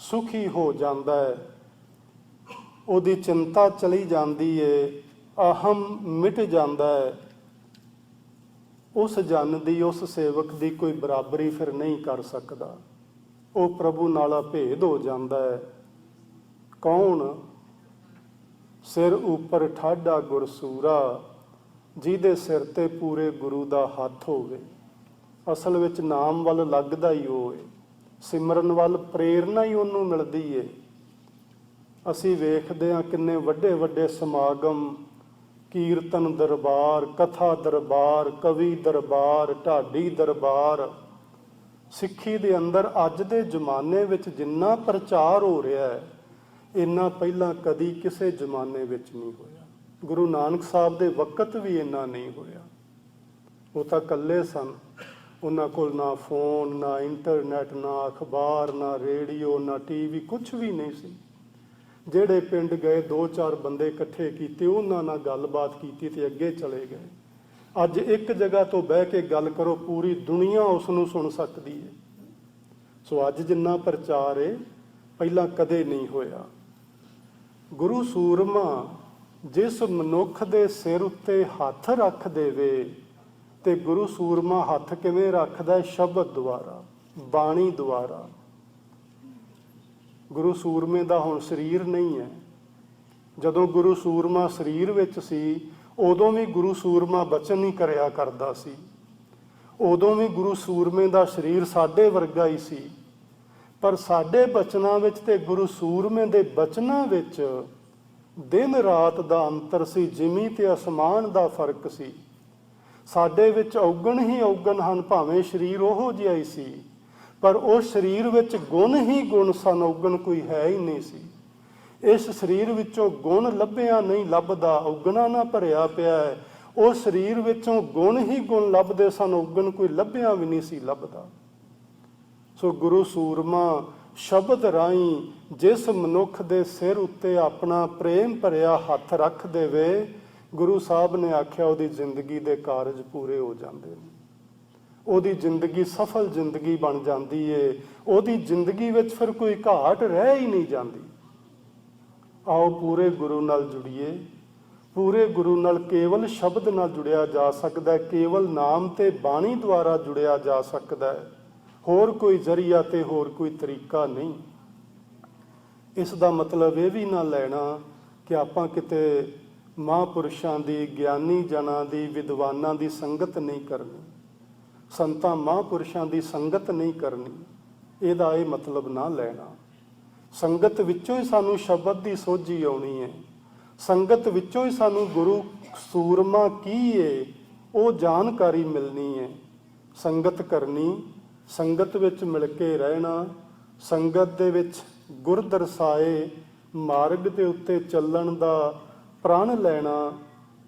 ਸੁਖੀ ਹੋ ਜਾਂਦਾ ਹੈ। ਉਹਦੀ ਚਿੰਤਾ ਚਲੀ ਜਾਂਦੀ ਏ, ਅਹਮ ਮਿਟ ਜਾਂਦਾ ਹੈ। ਉਸ ਜਨ ਦੀ, ਉਸ ਸੇਵਕ ਦੀ ਕੋਈ ਬਰਾਬਰੀ ਫਿਰ ਨਹੀਂ ਕਰ ਸਕਦਾ। ਉਹ ਪ੍ਰਭੂ ਨਾਲ ਅਭੇਦ ਹੋ ਜਾਂਦਾ ਹੈ। ਕੌਣ? ਸਿਰ ਉੱਪਰ ਠਾਡਾ ਗੁਰਸੂਰਾ, ਜਿਹਦੇ ਸਿਰ ਤੇ ਪੂਰੇ ਗੁਰੂ ਦਾ ਹੱਥ ਹੋਵੇ। ਅਸਲ ਵਿੱਚ ਨਾਮ ਵੱਲ ਲੱਗਦਾ ਹੀ ਉਹ ਏ, ਸਿਮਰਨ ਵੱਲ ਪ੍ਰੇਰਨਾ ਹੀ ਉਹਨੂੰ ਮਿਲਦੀ ਏ। ਅਸੀਂ ਵੇਖਦੇ ਹਾਂ ਕਿੰਨੇ ਵੱਡੇ ਵੱਡੇ ਸਮਾਗਮ, ਕੀਰਤਨ ਦਰਬਾਰ, ਕਥਾ ਦਰਬਾਰ, ਕਵੀ ਦਰਬਾਰ, ਢਾਡੀ ਦਰਬਾਰ। ਸਿੱਖੀ ਦੇ ਅੰਦਰ ਅੱਜ ਦੇ ਜ਼ਮਾਨੇ ਵਿੱਚ ਜਿੰਨਾ ਪ੍ਰਚਾਰ ਹੋ ਰਿਹਾ ਹੈ, ਇੰਨਾ ਪਹਿਲਾਂ ਕਦੀ ਕਿਸੇ ਜ਼ਮਾਨੇ ਵਿੱਚ ਨਹੀਂ ਹੋਇਆ। ਗੁਰੂ ਨਾਨਕ ਸਾਹਿਬ ਦੇ ਵਕਤ ਵੀ ਇੰਨਾ ਨਹੀਂ ਹੋਇਆ। ਉਹ ਤਾਂ ਇਕੱਲੇ ਸਨ। ਉਹਨਾਂ ਕੋਲ ਨਾ ਫੋਨ, ਨਾ ਇੰਟਰਨੈਟ, ਨਾ ਅਖਬਾਰ, ਨਾ ਰੇਡੀਓ, ਨਾ ਟੀਵੀ, ਕੁਛ ਵੀ ਨਹੀਂ ਸੀ। ਜਿਹੜੇ ਪਿੰਡ ਗਏ, 2-4 ਬੰਦੇ ਇਕੱਠੇ ਕੀਤੇ, ਉਹਨਾਂ ਨਾਲ ਗੱਲਬਾਤ ਕੀਤੀ ਤੇ ਅੱਗੇ ਚਲੇ ਗਏ। ਅੱਜ ਇੱਕ ਜਗ੍ਹਾ ਤੋਂ ਬਹਿ ਕੇ ਗੱਲ ਕਰੋ, ਪੂਰੀ ਦੁਨੀਆ ਉਸ ਨੂੰ ਸੁਣ ਸਕਦੀ ਹੈ। ਸੋ ਅੱਜ ਜਿੰਨਾ ਪ੍ਰਚਾਰ ਹੈ, ਪਹਿਲਾਂ ਕਦੇ ਨਹੀਂ ਹੋਇਆ। ਗੁਰੂ ਸੂਰਮਾ ਜਿਸ ਮਨੁੱਖ ਦੇ ਸਿਰ ਉੱਤੇ ਹੱਥ ਰੱਖ ਦੇਵੇ, ਤੇ ਗੁਰੂ ਸੂਰਮਾ ਹੱਥ ਕਿਵੇਂ ਰੱਖਦਾ? ਸ਼ਬਦ ਦੁਆਰਾ, ਬਾਣੀ ਦੁਆਰਾ। ਗੁਰੂ ਸੂਰਮੇ ਦਾ ਹੁਣ ਸਰੀਰ ਨਹੀਂ ਹੈ। ਜਦੋਂ ਗੁਰੂ ਸੂਰਮਾ ਸਰੀਰ ਵਿੱਚ ਸੀ, ਉਦੋਂ ਵੀ ਗੁਰੂ ਸੂਰਮਾ ਬਚਨ ਹੀ ਕਰਿਆ ਕਰਦਾ ਸੀ। ਉਦੋਂ ਵੀ ਗੁਰੂ ਸੂਰਮੇ ਦਾ ਸਰੀਰ ਸਾਡੇ ਵਰਗਾ ਹੀ ਸੀ। ਪਰ ਸਾਡੇ ਬਚਨਾਂ ਵਿੱਚ ਤੇ ਗੁਰੂ ਸੂਰਮੇ ਦੇ ਬਚਨਾਂ ਵਿੱਚ ਦਿਨ ਰਾਤ ਦਾ ਅੰਤਰ ਸੀ, ਜ਼ਮੀਨ ਤੇ ਅਸਮਾਨ ਦਾ ਫਰਕ ਸੀ। ਸਾਡੇ ਵਿੱਚ ਔਗਣ ਹੀ ਔਗਣ ਹਨ, ਭਾਵੇਂ ਸਰੀਰ ਉਹੋ ਜਿਹਾ ਹੀ ਸੀ, ਪਰ ਉਸ ਸਰੀਰ ਵਿੱਚ ਗੁਣ ਹੀ ਗੁਣ ਸਨ, ਔਗਣ ਕੋਈ ਹੈ ਹੀ ਨਹੀਂ ਸੀ। ਇਸ ਸਰੀਰ ਵਿੱਚੋਂ ਗੁਣ ਲੱਭਿਆ ਨਹੀਂ ਲੱਭਦਾ, ਔਗਣਾਂ ਨਾਲ ਭਰਿਆ ਪਿਆ ਹੈ। ਉਹ ਸਰੀਰ ਵਿੱਚੋਂ ਗੁਣ ਹੀ ਗੁਣ ਲੱਭਦੇ ਸਨ, ਔਗਣ ਕੋਈ ਲੱਭਿਆ ਵੀ ਨਹੀਂ ਸੀ ਲੱਭਦਾ। ਸੋ ਗੁਰੂ ਸੂਰਮਾ ਸ਼ਬਦ ਰਾਹੀਂ ਜਿਸ ਮਨੁੱਖ ਦੇ ਸਿਰ ਉੱਤੇ ਆਪਣਾ ਪ੍ਰੇਮ ਭਰਿਆ ਹੱਥ ਰੱਖ ਦੇਵੇ, ਗੁਰੂ ਸਾਹਿਬ ਨੇ ਆਖਿਆ ਉਹਦੀ ਜ਼ਿੰਦਗੀ ਦੇ ਕਾਰਜ ਪੂਰੇ ਹੋ ਜਾਂਦੇ ਨੇ, ਉਹਦੀ ਜ਼ਿੰਦਗੀ ਸਫਲ ਜ਼ਿੰਦਗੀ ਬਣ ਜਾਂਦੀ ਏ, ਉਹਦੀ ਜ਼ਿੰਦਗੀ ਵਿੱਚ ਫਿਰ ਕੋਈ ਘਾਟ ਰਹਿ ਹੀ ਨਹੀਂ ਜਾਂਦੀ। ਆਓ ਪੂਰੇ ਗੁਰੂ ਨਾਲ ਜੁੜੀਏ। ਪੂਰੇ ਗੁਰੂ ਨਾਲ ਕੇਵਲ ਸ਼ਬਦ ਨਾਲ ਜੁੜਿਆ ਜਾ ਸਕਦਾ ਹੈ, ਕੇਵਲ ਨਾਮ ਤੇ ਬਾਣੀ ਦੁਆਰਾ ਜੁੜਿਆ ਜਾ ਸਕਦਾ ਹੈ। ਹੋਰ ਕੋਈ ਜ਼ਰੀਆ ਤੇ ਹੋਰ ਕੋਈ ਤਰੀਕਾ ਨਹੀਂ। ਇਸ ਦਾ ਮਤਲਬ ਇਹ ਵੀ ਨਾ ਲੈਣਾ ਕਿ ਆਪਾਂ ਕਿਤੇ ਮਹਾਂਪੁਰਸ਼ਾਂ ਦੀ, ਗਿਆਨੀ ਜਨਾਂ ਦੀ, ਵਿਦਵਾਨਾਂ ਦੀ ਸੰਗਤ ਨਹੀਂ ਕਰਨੀ, ਸੰਤਾਂ ਮਹਾਂਪੁਰਸ਼ਾਂ ਦੀ ਸੰਗਤ ਨਹੀਂ ਕਰਨੀ, ਇਹਦਾ ਇਹ ਮਤਲਬ ਨਾ ਲੈਣਾ। ਸੰਗਤ ਵਿੱਚੋਂ ਹੀ ਸਾਨੂੰ ਸ਼ਬਦ ਦੀ ਸੋਝੀ ਆਉਣੀ ਹੈ, ਸੰਗਤ ਵਿੱਚੋਂ ਹੀ ਸਾਨੂੰ ਗੁਰੂ ਸੂਰਮਾ ਕੀ ਏ ਉਹ ਜਾਣਕਾਰੀ ਮਿਲਣੀ ਹੈ। ਸੰਗਤ ਕਰਨੀ, ਸੰਗਤ ਵਿੱਚ ਮਿਲ ਕੇ ਰਹਿਣਾ, ਸੰਗਤ ਦੇ ਵਿੱਚ ਗੁਰ ਦਰਸਾਏ ਮਾਰਗ ਦੇ ਉੱਤੇ ਚੱਲਣ ਦਾ ਪ੍ਰਣ ਲੈਣਾ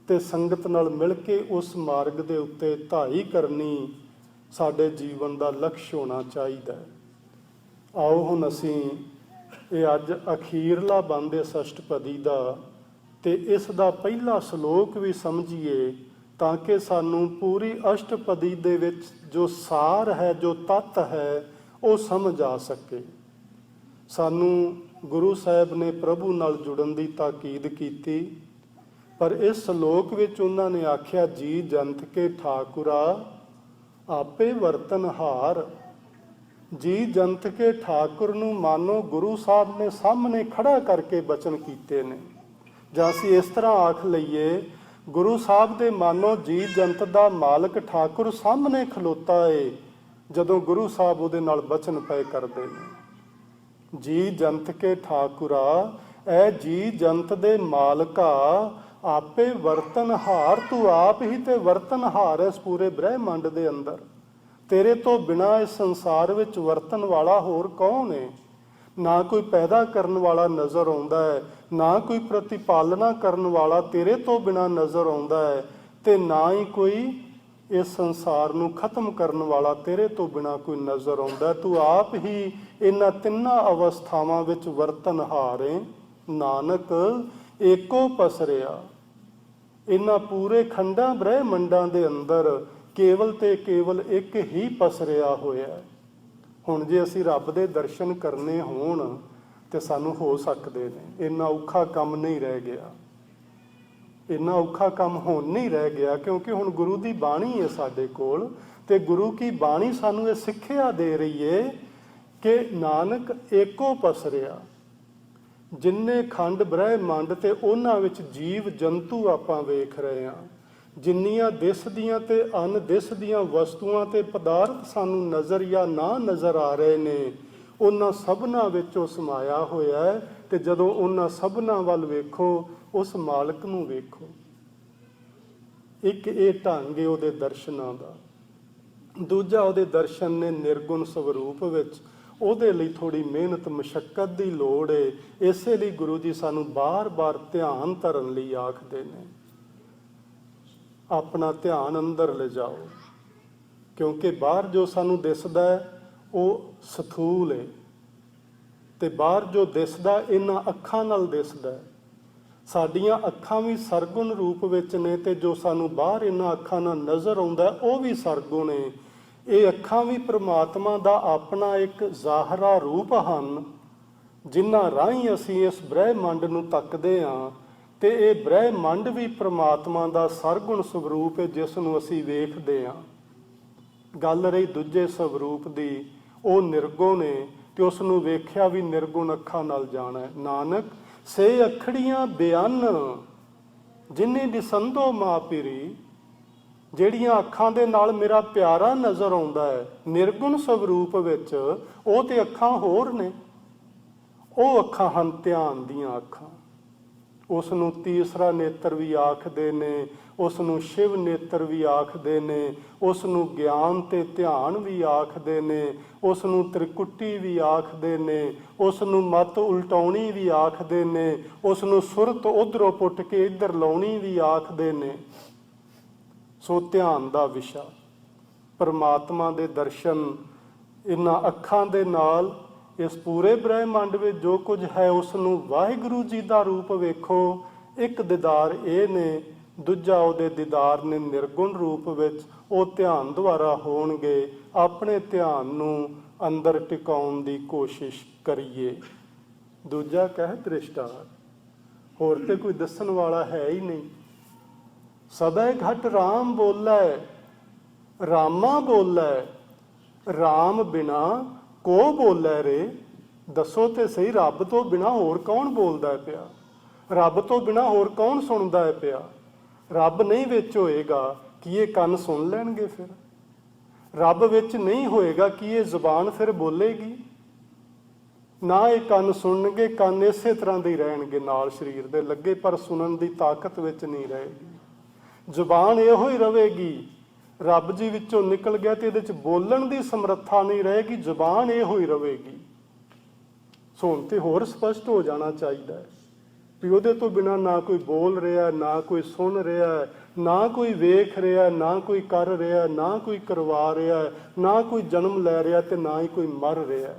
ਤੇ ਸੰਗਤ ਨਾਲ ਮਿਲ ਕੇ ਉਸ ਮਾਰਗ ਦੇ ਉੱਤੇ ਧਾਈ ਕਰਨੀ ਸਾਡੇ ਜੀਵਨ ਦਾ ਲਕਸ਼ ਹੋਣਾ ਚਾਹੀਦਾ ਹੈ। ਆਓ ਹੁਣ ਅਸੀਂ ਇਹ ਅੱਜ ਅਖੀਰਲਾ ਬੰਦ ਹੈ ਅਸ਼ਟਪਦੀ ਦਾ, ਤੇ ਇਸ ਦਾ ਪਹਿਲਾ ਸ਼ਲੋਕ ਵੀ ਸਮਝੀਏ ਤਾਂ ਕਿ ਸਾਨੂੰ ਪੂਰੀ ਅਸ਼ਟਪਦੀ ਦੇ ਵਿੱਚ ਜੋ ਸਾਰ ਹੈ, ਜੋ ਤੱਤ ਹੈ, ਉਹ ਸਮਝ ਆ ਸਕੇ। ਸਾਨੂੰ ਗੁਰੂ ਸਾਹਿਬ ਨੇ ਪ੍ਰਭੂ ਨਾਲ ਜੁੜਨ ਦੀ ਤਾਕੀਦ ਕੀਤੀ, ਪਰ ਇਸ ਸ਼ਲੋਕ ਵਿੱਚ ਉਹਨਾਂ ਨੇ ਆਖਿਆ, ਜੀ ਜੰਤ ਕੇ ਠਾਕੁਰਾ ਆਪੇ ਵਰਤਨਹਾਰ। ਜੀ ਜੰਤ ਕੇ ਠਾਕੁਰ ਨੂੰ ਮਾਨੋ ਗੁਰੂ ਸਾਹਿਬ ਨੇ ਸਾਹਮਣੇ ਖੜਾ ਕਰਕੇ ਬਚਨ ਕੀਤੇ ਨੇ, ਜਾਂ ਅਸੀਂ ਇਸ ਤਰ੍ਹਾਂ ਆਖ ਲਈਏ, ਗੁਰੂ ਸਾਹਿਬ ਦੇ ਮਾਨੋ ਜੀ ਜੰਤ ਦਾ ਮਾਲਕ ਠਾਕੁਰ ਸਾਹਮਣੇ ਖਲੋਤਾ ਏ ਜਦੋਂ ਗੁਰੂ ਸਾਹਿਬ ਉਹਦੇ ਨਾਲ ਬਚਨ ਪਏ ਕਰਦੇ ਨੇ। ਜੀ ਜੰਤ ਕੇ ਠਾਕੁਰਾ, ਐ ਜੀ ਜੰਤ ਦੇ ਮਾਲਕਾ ਆਪੇ ਵਰਤਨਹਾਰ, ਤੂੰ ਆਪ ਹੀ ਤੇ ਵਰਤਨਹਾਰ ਇਸ ਪੂਰੇ ਬ੍ਰਹਿਮੰਡ ਦੇ ਅੰਦਰ। ਤੇਰੇ ਤੋਂ ਬਿਨਾਂ ਇਸ ਸੰਸਾਰ ਵਿੱਚ ਵਰਤਨ ਵਾਲਾ ਹੋਰ ਕੌਣ ਹੈ? ਨਾ ਕੋਈ ਪੈਦਾ ਕਰਨ ਵਾਲਾ ਨਜ਼ਰ ਆਉਂਦਾ ਹੈ, ਨਾ ਕੋਈ ਪ੍ਰਤੀਪਾਲਨਾ ਕਰਨ ਵਾਲਾ ਤੇਰੇ ਤੋਂ ਬਿਨਾਂ ਨਜ਼ਰ ਆਉਂਦਾ ਹੈ, ਤੇ ਨਾ ਹੀ ਕੋਈ ਇਸ ਸੰਸਾਰ ਨੂੰ ਖਤਮ ਕਰਨ ਵਾਲਾ ਤੇਰੇ ਤੋਂ ਬਿਨਾਂ ਕੋਈ ਨਜ਼ਰ ਆਉਂਦਾ। ਤੂੰ ਆਪ ਹੀ ਇਹਨਾਂ ਤਿੰਨਾਂ ਅਵਸਥਾਵਾਂ ਵਿੱਚ ਵਰਤਨਹਾਰ ਹੈ। ਨਾਨਕ ਏਕੋ ਪਸਰਿਆ, ਇਹਨਾਂ ਪੂਰੇ ਖੰਡਾਂ ਬ੍ਰਹਿਮੰਡਾਂ ਦੇ ਅੰਦਰ ਕੇਵਲ ਤੇ ਕੇਵਲ ਇੱਕ ਹੀ ਪਸਰਿਆ ਹੋਇਆ। ਹੁਣ ਜੇ ਅਸੀਂ ਰੱਬ ਦੇ ਦਰਸ਼ਨ ਕਰਨੇ ਹੋਣ ਤੇ ਸਾਨੂੰ ਹੋ ਸਕਦੇ ਨੇ। ਇੰਨਾ ਔਖਾ ਕੰਮ ਨਹੀਂ ਰਹਿ ਗਿਆ, ਇੰਨਾ ਔਖਾ ਕੰਮ ਹੁਣ ਨਹੀਂ ਰਹਿ ਗਿਆ, ਕਿਉਂਕਿ ਹੁਣ ਗੁਰੂ ਦੀ ਬਾਣੀ ਹੈ ਸਾਡੇ ਕੋਲ, ਤੇ ਗੁਰੂ ਕੀ ਬਾਣੀ ਸਾਨੂੰ ਇਹ ਸਿੱਖਿਆ ਦੇ ਰਹੀ ਏ ਕਿ ਨਾਨਕ ਏਕੋ ਪਸਰਿਆ। ਜਿੰਨੇ ਖੰਡ ਬ੍ਰਹਿਮੰਡ ਤੇ ਉਹਨਾਂ ਵਿੱਚ ਜੀਵ ਜੰਤੂ ਆਪਾਂ ਵੇਖ ਰਹੇ ਹਾਂ, ਜਿੰਨੀਆਂ ਦਿਸਦੀਆਂ ਤੇ ਅਣਦਿਸਦੀਆਂ ਵਸਤੂਆਂ ਤੇ ਪਦਾਰਥ ਸਾਨੂੰ ਨਜ਼ਰ ਜਾਂ ਨਾ ਨਜ਼ਰ ਆ ਰਹੇ ਨੇ, ਉਹਨਾਂ ਸਭਨਾਂ ਵਿੱਚ ਉਹ ਸਮਾਇਆ ਹੋਇਆ ਹੈ। ਤੇ ਜਦੋਂ ਉਹਨਾਂ ਸਭਨਾਂ ਵੱਲ ਵੇਖੋ, ਉਸ ਮਾਲਕ ਨੂੰ ਵੇਖੋ। ਇੱਕ ਇਹ ਢੰਗ ਹੈ ਉਹਦੇ ਦਰਸ਼ਨਾਂ ਦਾ। ਦੂਜਾ, ਉਹਦੇ ਦਰਸ਼ਨ ਨੇ ਨਿਰਗੁਣ ਸਵਰੂਪ ਵਿੱਚ, ਉਹਦੇ ਲਈ ਥੋੜ੍ਹੀ ਮਿਹਨਤ ਮੁਸ਼ੱਕਤ ਦੀ ਲੋੜ ਹੈ। ਇਸੇ ਲਈ ਗੁਰੂ ਜੀ ਸਾਨੂੰ ਬਾਰ-ਬਾਰ ਧਿਆਨ ਧਰਨ ਲਈ ਆਖਦੇ ਨੇ, ਆਪਣਾ ਧਿਆਨ ਅੰਦਰ ਲਿਜਾਓ, ਕਿਉਂਕਿ ਬਾਹਰ ਜੋ ਸਾਨੂੰ ਦਿਸਦਾ ਹੈ ਉਹ ਸਥੂਲ ਹੈ, ਤੇ ਬਾਹਰ ਜੋ ਦਿਸਦਾ ਇਹਨਾਂ ਅੱਖਾਂ ਨਾਲ ਦਿਸਦਾ ਹੈ। ਸਾਡੀਆਂ ਅੱਖਾਂ ਵੀ ਸਰਗੁਣ ਰੂਪ ਵਿੱਚ ਨੇ, ਤੇ ਜੋ ਸਾਨੂੰ ਬਾਹਰ ਇਹਨਾਂ ਅੱਖਾਂ ਨਾਲ ਨਜ਼ਰ ਆਉਂਦਾ ਉਹ ਵੀ ਸਰਗੁਣ ਹੈ। ਇਹ ਅੱਖਾਂ ਵੀ ਪ੍ਰਮਾਤਮਾ ਦਾ ਆਪਣਾ ਇੱਕ ਜ਼ਾਹਰਾ ਰੂਪ ਹਨ, ਜਿਨ੍ਹਾਂ ਰਾਹੀਂ ਅਸੀਂ ਇਸ ਬ੍ਰਹਿਮੰਡ ਨੂੰ ਤੱਕਦੇ ਹਾਂ, ਤੇ ਇਹ ਬ੍ਰਹਿਮੰਡ ਵੀ ਪ੍ਰਮਾਤਮਾ ਦਾ ਸਰਗੁਣ ਸਵਰੂਪ ਹੈ ਜਿਸ ਨੂੰ ਅਸੀਂ ਵੇਖਦੇ ਹਾਂ। ਗੱਲ ਰਹੀ ਦੂਜੇ ਸਵਰੂਪ ਦੀ, ਉਹ ਨਿਰਗੁਣ ਹੈ, ਤੇ ਉਸ ਨੂੰ ਵੇਖਿਆ ਵੀ ਨਿਰਗੁਣ ਅੱਖਾਂ ਨਾਲ ਜਾਣਾ ਹੈ। ਨਾਨਕ ਸੇ ਅੱਖੜੀਆਂ ਬਿਆਨ ਜਿਨੇ ਦਿਸੰਦੋ ਮਾਪਿਰੀ, ਜਿਹੜੀਆਂ ਅੱਖਾਂ ਦੇ ਨਾਲ ਮੇਰਾ ਪਿਆਰਾ ਨਜ਼ਰ ਆਉਂਦਾ ਹੈ ਨਿਰਗੁਣ ਸਵਰੂਪ ਵਿੱਚ, ਉਹ ਤੇ ਅੱਖਾਂ ਹੋਰ ਨੇ। ਉਹ ਅੱਖਾਂ ਹਨ ਧਿਆਨ ਦੀਆਂ ਅੱਖਾਂ। ਉਸ ਨੂੰ ਤੀਸਰਾ ਨੇਤਰ ਵੀ ਆਖਦੇ ਨੇ, ਉਸ ਨੂੰ ਸ਼ਿਵ ਨੇਤਰ ਵੀ ਆਖਦੇ ਨੇ, ਉਸ ਨੂੰ ਗਿਆਨ ਤੇ ਧਿਆਨ ਵੀ ਆਖਦੇ ਨੇ, ਉਸ ਨੂੰ ਤ੍ਰਿਕੁਟੀ ਵੀ ਆਖਦੇ ਨੇ, ਉਸ ਨੂੰ ਮਤ ਉਲਟਾਉਣੀ ਵੀ ਆਖਦੇ ਨੇ, ਉਸ ਨੂੰ ਸੁਰਤ ਉਧਰੋਂ ਪੁੱਟ ਕੇ ਇੱਧਰ ਲਾਉਣੀ ਵੀ ਆਖਦੇ ਨੇ। ਸੋ ਧਿਆਨ ਦਾ ਵਿਸ਼ਾ ਪਰਮਾਤਮਾ ਦੇ ਦਰਸ਼ਨ ਇਹਨਾਂ ਅੱਖਾਂ ਦੇ ਨਾਲ ਇਸ ਪੂਰੇ ਬ੍ਰਹਿਮੰਡ ਵਿੱਚ ਜੋ ਕੁਝ ਹੈ ਉਸ ਨੂੰ ਵਾਹਿਗੁਰੂ ਜੀ ਦਾ ਰੂਪ ਵੇਖੋ। ਇੱਕ ਦੀਦਾਰ ਇਹ ਨੇ, ਦੂਜਾ ਉਹਦੇ ਦੀਦਾਰ ਨੇ ਨਿਰਗੁਣ ਰੂਪ ਵਿੱਚ, ਉਹ ਧਿਆਨ ਦੁਆਰਾ ਹੋਣਗੇ। ਆਪਣੇ ਧਿਆਨ ਨੂੰ ਅੰਦਰ ਟਿਕਾਉਣ ਦੀ ਕੋਸ਼ਿਸ਼ ਕਰੀਏ। ਦੂਜਾ ਕਹਿ ਦ੍ਰਿਸ਼ਟਾਰ, ਹੋਰ ਤੇ ਕੋਈ ਦੱਸਣ ਵਾਲਾ ਹੈ ਹੀ ਨਹੀਂ। ਸਦਾ ਘਟ ਰਾਮ ਬੋਲੈ, ਰਾਮਾ ਬੋਲੈ, ਰਾਮ ਬਿਨਾ ਕੋ ਬੋਲੈ ਰੇ। ਦੱਸੋ ਤੇ ਸਹੀ, ਰੱਬ ਤੋਂ ਬਿਨਾ ਹੋਰ ਕੌਣ ਬੋਲਦਾ ਪਿਆ? ਰੱਬ ਤੋਂ ਬਿਨਾ ਹੋਰ ਕੌਣ ਸੁਣਦਾ ਹੈ ਪਿਆ? ਰੱਬ ਨਹੀਂ ਵਿੱਚ ਹੋਏਗਾ ਕਿ ਇਹ ਕੰਨ ਸੁਣ ਲੈਣਗੇ? ਫਿਰ ਰੱਬ ਵਿੱਚ ਨਹੀਂ ਹੋਏਗਾ ਕਿ ਇਹ ਜ਼ੁਬਾਨ ਫਿਰ ਬੋਲੇਗੀ? ਨਾ ਇਹ ਕੰਨ ਸੁਣਨਗੇ, ਕੰਨ ਇਸੇ ਤਰ੍ਹਾਂ ਦੇ ਰਹਿਣਗੇ ਨਾਲ ਸਰੀਰ ਦੇ ਲੱਗੇ, ਪਰ ਸੁਣਨ ਦੀ ਤਾਕਤ ਵਿੱਚ ਨਹੀਂ ਰਹੇਗੀ। ਜ਼ੁਬਾਨ ਇਹੋ ਹੀ ਰਹੇਗੀ। ਰੱਬ ਜੀ ਵਿੱਚੋਂ ਨਿਕਲ ਗਿਆ ਤੇ ਇਹਦੇ 'ਚ ਬੋਲਣ ਦੀ ਸਮਰੱਥਾ ਨਹੀਂ ਰਹੇਗੀ, ਜ਼ੁਬਾਨ ਇਹੋ ਹੀ ਰਹੇਗੀ। ਸੋ ਹੁਣ ਤੇ ਹੋਰ ਸਪਸ਼ਟ ਹੋ ਜਾਣਾ ਚਾਹੀਦਾ ਹੈ ਵੀ ਉਹਦੇ ਤੋਂ ਬਿਨਾਂ ਨਾ ਕੋਈ ਬੋਲ ਰਿਹਾ, ਨਾ ਕੋਈ ਸੁਣ ਰਿਹਾ, ਨਾ ਕੋਈ ਵੇਖ ਰਿਹਾ, ਨਾ ਕੋਈ ਕਰ ਰਿਹਾ, ਨਾ ਕੋਈ ਕਰਵਾ ਰਿਹਾ, ਨਾ ਕੋਈ ਜਨਮ ਲੈ ਰਿਹਾ ਤੇ ਨਾ ਹੀ ਕੋਈ ਮਰ ਰਿਹਾ।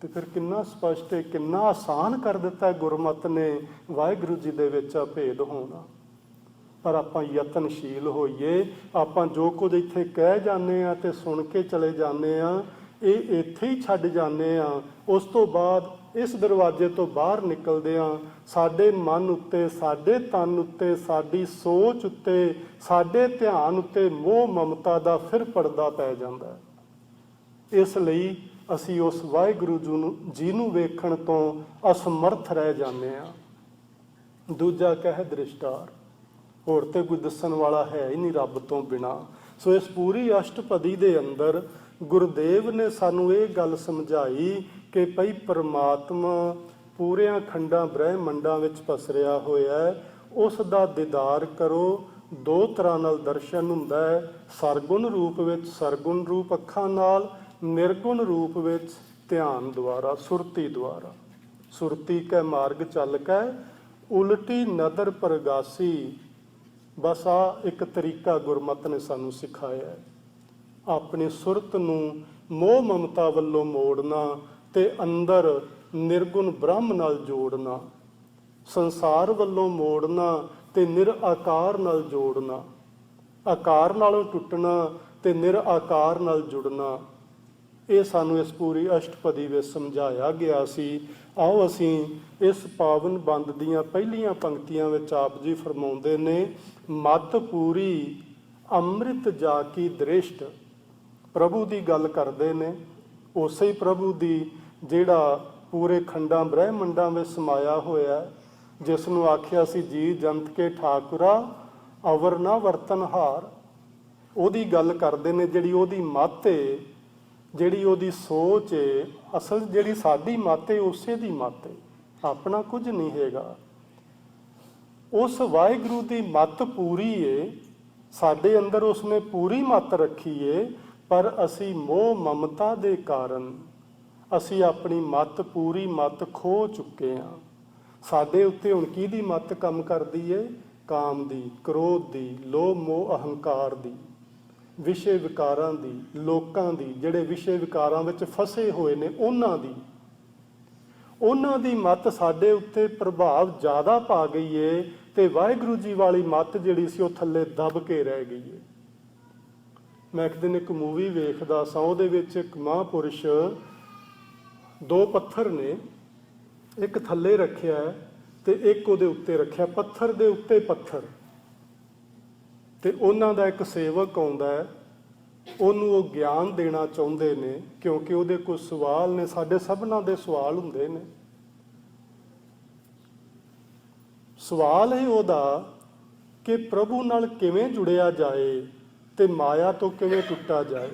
ਤੇ ਫਿਰ ਕਿੰਨਾ ਸਪਸ਼ਟ ਹੈ, ਕਿੰਨਾ ਆਸਾਨ ਕਰ ਦਿੱਤਾ ਗੁਰਮਤਿ ਨੇ ਵਾਹਿਗੁਰੂ ਜੀ ਦੇ ਵਿੱਚ ਆ ਭੇਦ ਹੋਣਾ। ਪਰ ਆਪਾਂ ਯਤਨਸ਼ੀਲ ਹੋਈਏ। ਆਪਾਂ ਜੋ ਕੁਝ ਇੱਥੇ ਕਹਿ ਜਾਂਦੇ ਆ ਤੇ ਸੁਣ ਕੇ ਚਲੇ ਜਾਂਦੇ ਆ, ਇਹ ਇੱਥੇ ਹੀ ਛੱਡ ਜਾਂਦੇ ਆ। ਉਸ ਤੋਂ ਬਾਅਦ ਇਸ ਦਰਵਾਜ਼ੇ ਤੋਂ ਬਾਹਰ ਨਿਕਲਦੇ ਆ, ਸਾਡੇ ਮਨ ਉੱਤੇ, ਸਾਡੇ ਤਨ ਉੱਤੇ, ਸਾਡੀ ਸੋਚ ਉੱਤੇ, ਸਾਡੇ ਧਿਆਨ ਉੱਤੇ ਮੋਹ ਮਮਤਾ ਦਾ ਫਿਰ ਪਰਦਾ ਪੈ ਜਾਂਦਾ। ਇਸ ਲਈ ਅਸੀਂ ਉਸ ਵਾਹਿਗੁਰੂ ਜੀ ਨੂੰ ਵੇਖਣ ਤੋਂ ਅਸਮਰਥ ਰਹਿ ਜਾਂਦੇ ਆ। ਦੂਜਾ ਕਹਿ ਦ੍ਰਿਸ਼ਟਾਰ, ਹੋਰ ਤੇ ਕੋਈ ਦੱਸਣ ਵਾਲਾ ਹੈ ਹੀ ਨਹੀਂ ਰੱਬ ਤੋਂ ਬਿਨਾਂ। ਸੋ ਇਸ ਪੂਰੀ ਅਸ਼ਟਪਦੀ ਦੇ ਅੰਦਰ ਗੁਰਦੇਵ ਨੇ ਸਾਨੂੰ ਇਹ ਗੱਲ ਸਮਝਾਈ ਕਿ ਭਈ ਪਰਮਾਤਮਾ ਪੂਰਿਆਂ ਖੰਡਾਂ ਬ੍ਰਹਿਮੰਡਾਂ ਵਿੱਚ ਪਸਰਿਆ ਹੋਇਆ ਹੈ, ਉਸ ਦਾ ਦੀਦਾਰ ਕਰੋ। ਦੋ ਤਰ੍ਹਾਂ ਨਾਲ ਦਰਸ਼ਨ ਹੁੰਦਾ ਹੈ, ਸਰਗੁਣ ਰੂਪ ਵਿੱਚ, ਸਰਗੁਣ ਰੂਪ ਅੱਖਾਂ ਨਾਲ, ਨਿਰਗੁਣ ਰੂਪ ਵਿੱਚ ਧਿਆਨ ਦੁਆਰਾ, ਸੁਰਤੀ ਦੁਆਰਾ। ਸੁਰਤੀ ਕੈ ਮਾਰਗ ਚੱਲ ਕੈ ਉਲਟੀ ਨਦਰ ਪ੍ਰਗਾਸੀ। ਬਸ ਆ ਇੱਕ ਤਰੀਕਾ ਗੁਰਮਤਿ ਨੇ ਸਾਨੂੰ ਸਿਖਾਇਆ ਹੈ। ਆਪਣੀ ਸੁਰਤ ਨੂੰ ਮੋਹ ਮਮਤਾ ਵੱਲੋਂ ਮੋੜਨਾ ਤੇ ਅੰਦਰ ਨਿਰਗੁਣ ਬ੍ਰਹਮ ਨਾਲ ਜੋੜਨਾ, ਸੰਸਾਰ ਵੱਲੋਂ ਮੋੜਨਾ ਤੇ ਨਿਰਆਕਾਰ ਨਾਲ ਜੋੜਨਾ, ਆਕਾਰ ਨਾਲੋਂ ਟੁੱਟਣਾ ਤੇ ਨਿਰਆਕਾਰ ਨਾਲ ਜੁੜਨਾ। ਇਹ ਸਾਨੂੰ ਇਸ ਪੂਰੀ ਅਸ਼ਟਪਦੀ ਵਿੱਚ ਸਮਝਾਇਆ ਗਿਆ ਸੀ। ਆਓ ਅਸੀਂ ਇਸ ਪਾਵਨ ਬੰਦ ਦੀਆਂ ਪਹਿਲੀਆਂ ਪੰਕਤੀਆਂ ਵਿੱਚ ਆਪ ਜੀ ਫਰਮਾਉਂਦੇ ਨੇ, ਮਤ ਪੂਰੀ ਅੰਮ੍ਰਿਤ ਜਾ ਕੀ ਦ੍ਰਿਸ਼ਟ। ਪ੍ਰਭੂ ਦੀ ਗੱਲ ਕਰਦੇ ਨੇ, ਉਸੇ ਹੀ ਪ੍ਰਭੂ ਦੀ ਜਿਹੜਾ ਪੂਰੇ ਖੰਡਾਂ ਬ੍ਰਹਿਮੰਡਾਂ ਵਿੱਚ ਸਮਾਇਆ ਹੋਇਆ, ਜਿਸ ਨੂੰ ਆਖਿਆ ਸੀ ਜੀ ਜੰਤ ਕੇ ਠਾਕੁਰਾ ਅਵਰ ਨਾ ਵਰਤਨਹਾਰ। ਉਹਦੀ ਗੱਲ ਕਰਦੇ ਨੇ, ਜਿਹੜੀ ਉਹਦੀ ਮੱਤ ਏ, ਜਿਹੜੀ ਉਹਦੀ ਸੋਚ ਏ, ਅਸਲ ਜਿਹੜੀ ਸਾਡੀ ਮੱਤ ਏ ਉਸੇ ਦੀ ਮੱਤ ਏ, ਆਪਣਾ ਕੁਝ ਨਹੀਂ ਹੈਗਾ। ਉਸ ਵਾਹਿਗੁਰੂ ਦੀ ਮੱਤ ਪੂਰੀ ਏ, ਸਾਡੇ ਅੰਦਰ ਉਸਨੇ ਪੂਰੀ ਮੱਤ ਰੱਖੀ ਏ, ਪਰ ਅਸੀਂ ਮੋਹ ਮਮਤਾ ਦੇ ਕਾਰਨ ਅਸੀਂ ਆਪਣੀ ਮੱਤ, ਪੂਰੀ ਮੱਤ ਖੋ ਚੁੱਕੇ ਹਾਂ। ਸਾਡੇ ਉੱਤੇ ਹੁਣ ਕਿਹਦੀ ਮੱਤ ਕੰਮ ਕਰਦੀ ਏ? ਕਾਮ ਦੀ, ਕ੍ਰੋਧ ਦੀ, ਲੋਭ ਮੋਹ ਅਹੰਕਾਰ ਦੀ, ਵਿਸ਼ੇ ਵਿਕਾਰਾਂ ਦੀ, ਲੋਕਾਂ ਦੀ, ਜਿਹੜੇ ਵਿਸ਼ੇ ਵਿਕਾਰਾਂ ਵਿੱਚ ਫਸੇ ਹੋਏ ਨੇ ਉਹਨਾਂ ਦੀ ਮੱਤ ਸਾਡੇ ਉੱਤੇ ਪ੍ਰਭਾਵ ਜ਼ਿਆਦਾ ਪਾ ਗਈ ਏ ਤੇ ਵਾਹਿਗੁਰੂ ਜੀ ਵਾਲੀ ਮੱਤ ਜਿਹੜੀ ਸੀ ਉਹ ਥੱਲੇ ਦਬ ਕੇ ਰਹਿ ਗਈ ਏ। ਮੈਂ ਇੱਕ ਦਿਨ ਇੱਕ ਮੂਵੀ ਵੇਖਦਾ ਸਾਂ, ਉਹਦੇ ਵਿੱਚ ਇੱਕ ਮਹਾਂਪੁਰਸ਼, ਦੋ ਪੱਥਰ ਨੇ, ਇੱਕ ਥੱਲੇ ਰੱਖਿਆ ਤੇ ਇੱਕ ਉਹਦੇ ਉੱਤੇ ਰੱਖਿਆ, ਪੱਥਰ ਦੇ ਉੱਤੇ ਪੱਥਰ। ਤੇ ਉਹਨਾਂ ਦਾ ਇੱਕ ਸੇਵਕ ਆਉਂਦਾ ਹੈ, ਉਹਨੂੰ ਉਹ ਗਿਆਨ ਦੇਣਾ ਚਾਹੁੰਦੇ ਨੇ, ਕਿਉਂਕਿ ਉਹਦੇ ਕੋਈ ਸਵਾਲ ਨੇ, ਸਾਡੇ ਸਭਨਾਂ ਦੇ ਸਵਾਲ ਹੁੰਦੇ ਨੇ। ਸਵਾਲ ਹੈ ਉਹਦਾ ਕਿ ਪ੍ਰਭੂ ਨਾਲ ਕਿਵੇਂ ਜੁੜਿਆ ਜਾਏ ਤੇ ਮਾਇਆ ਤੋਂ ਕਿਵੇਂ ਟੁੱਟਾ ਜਾਏ,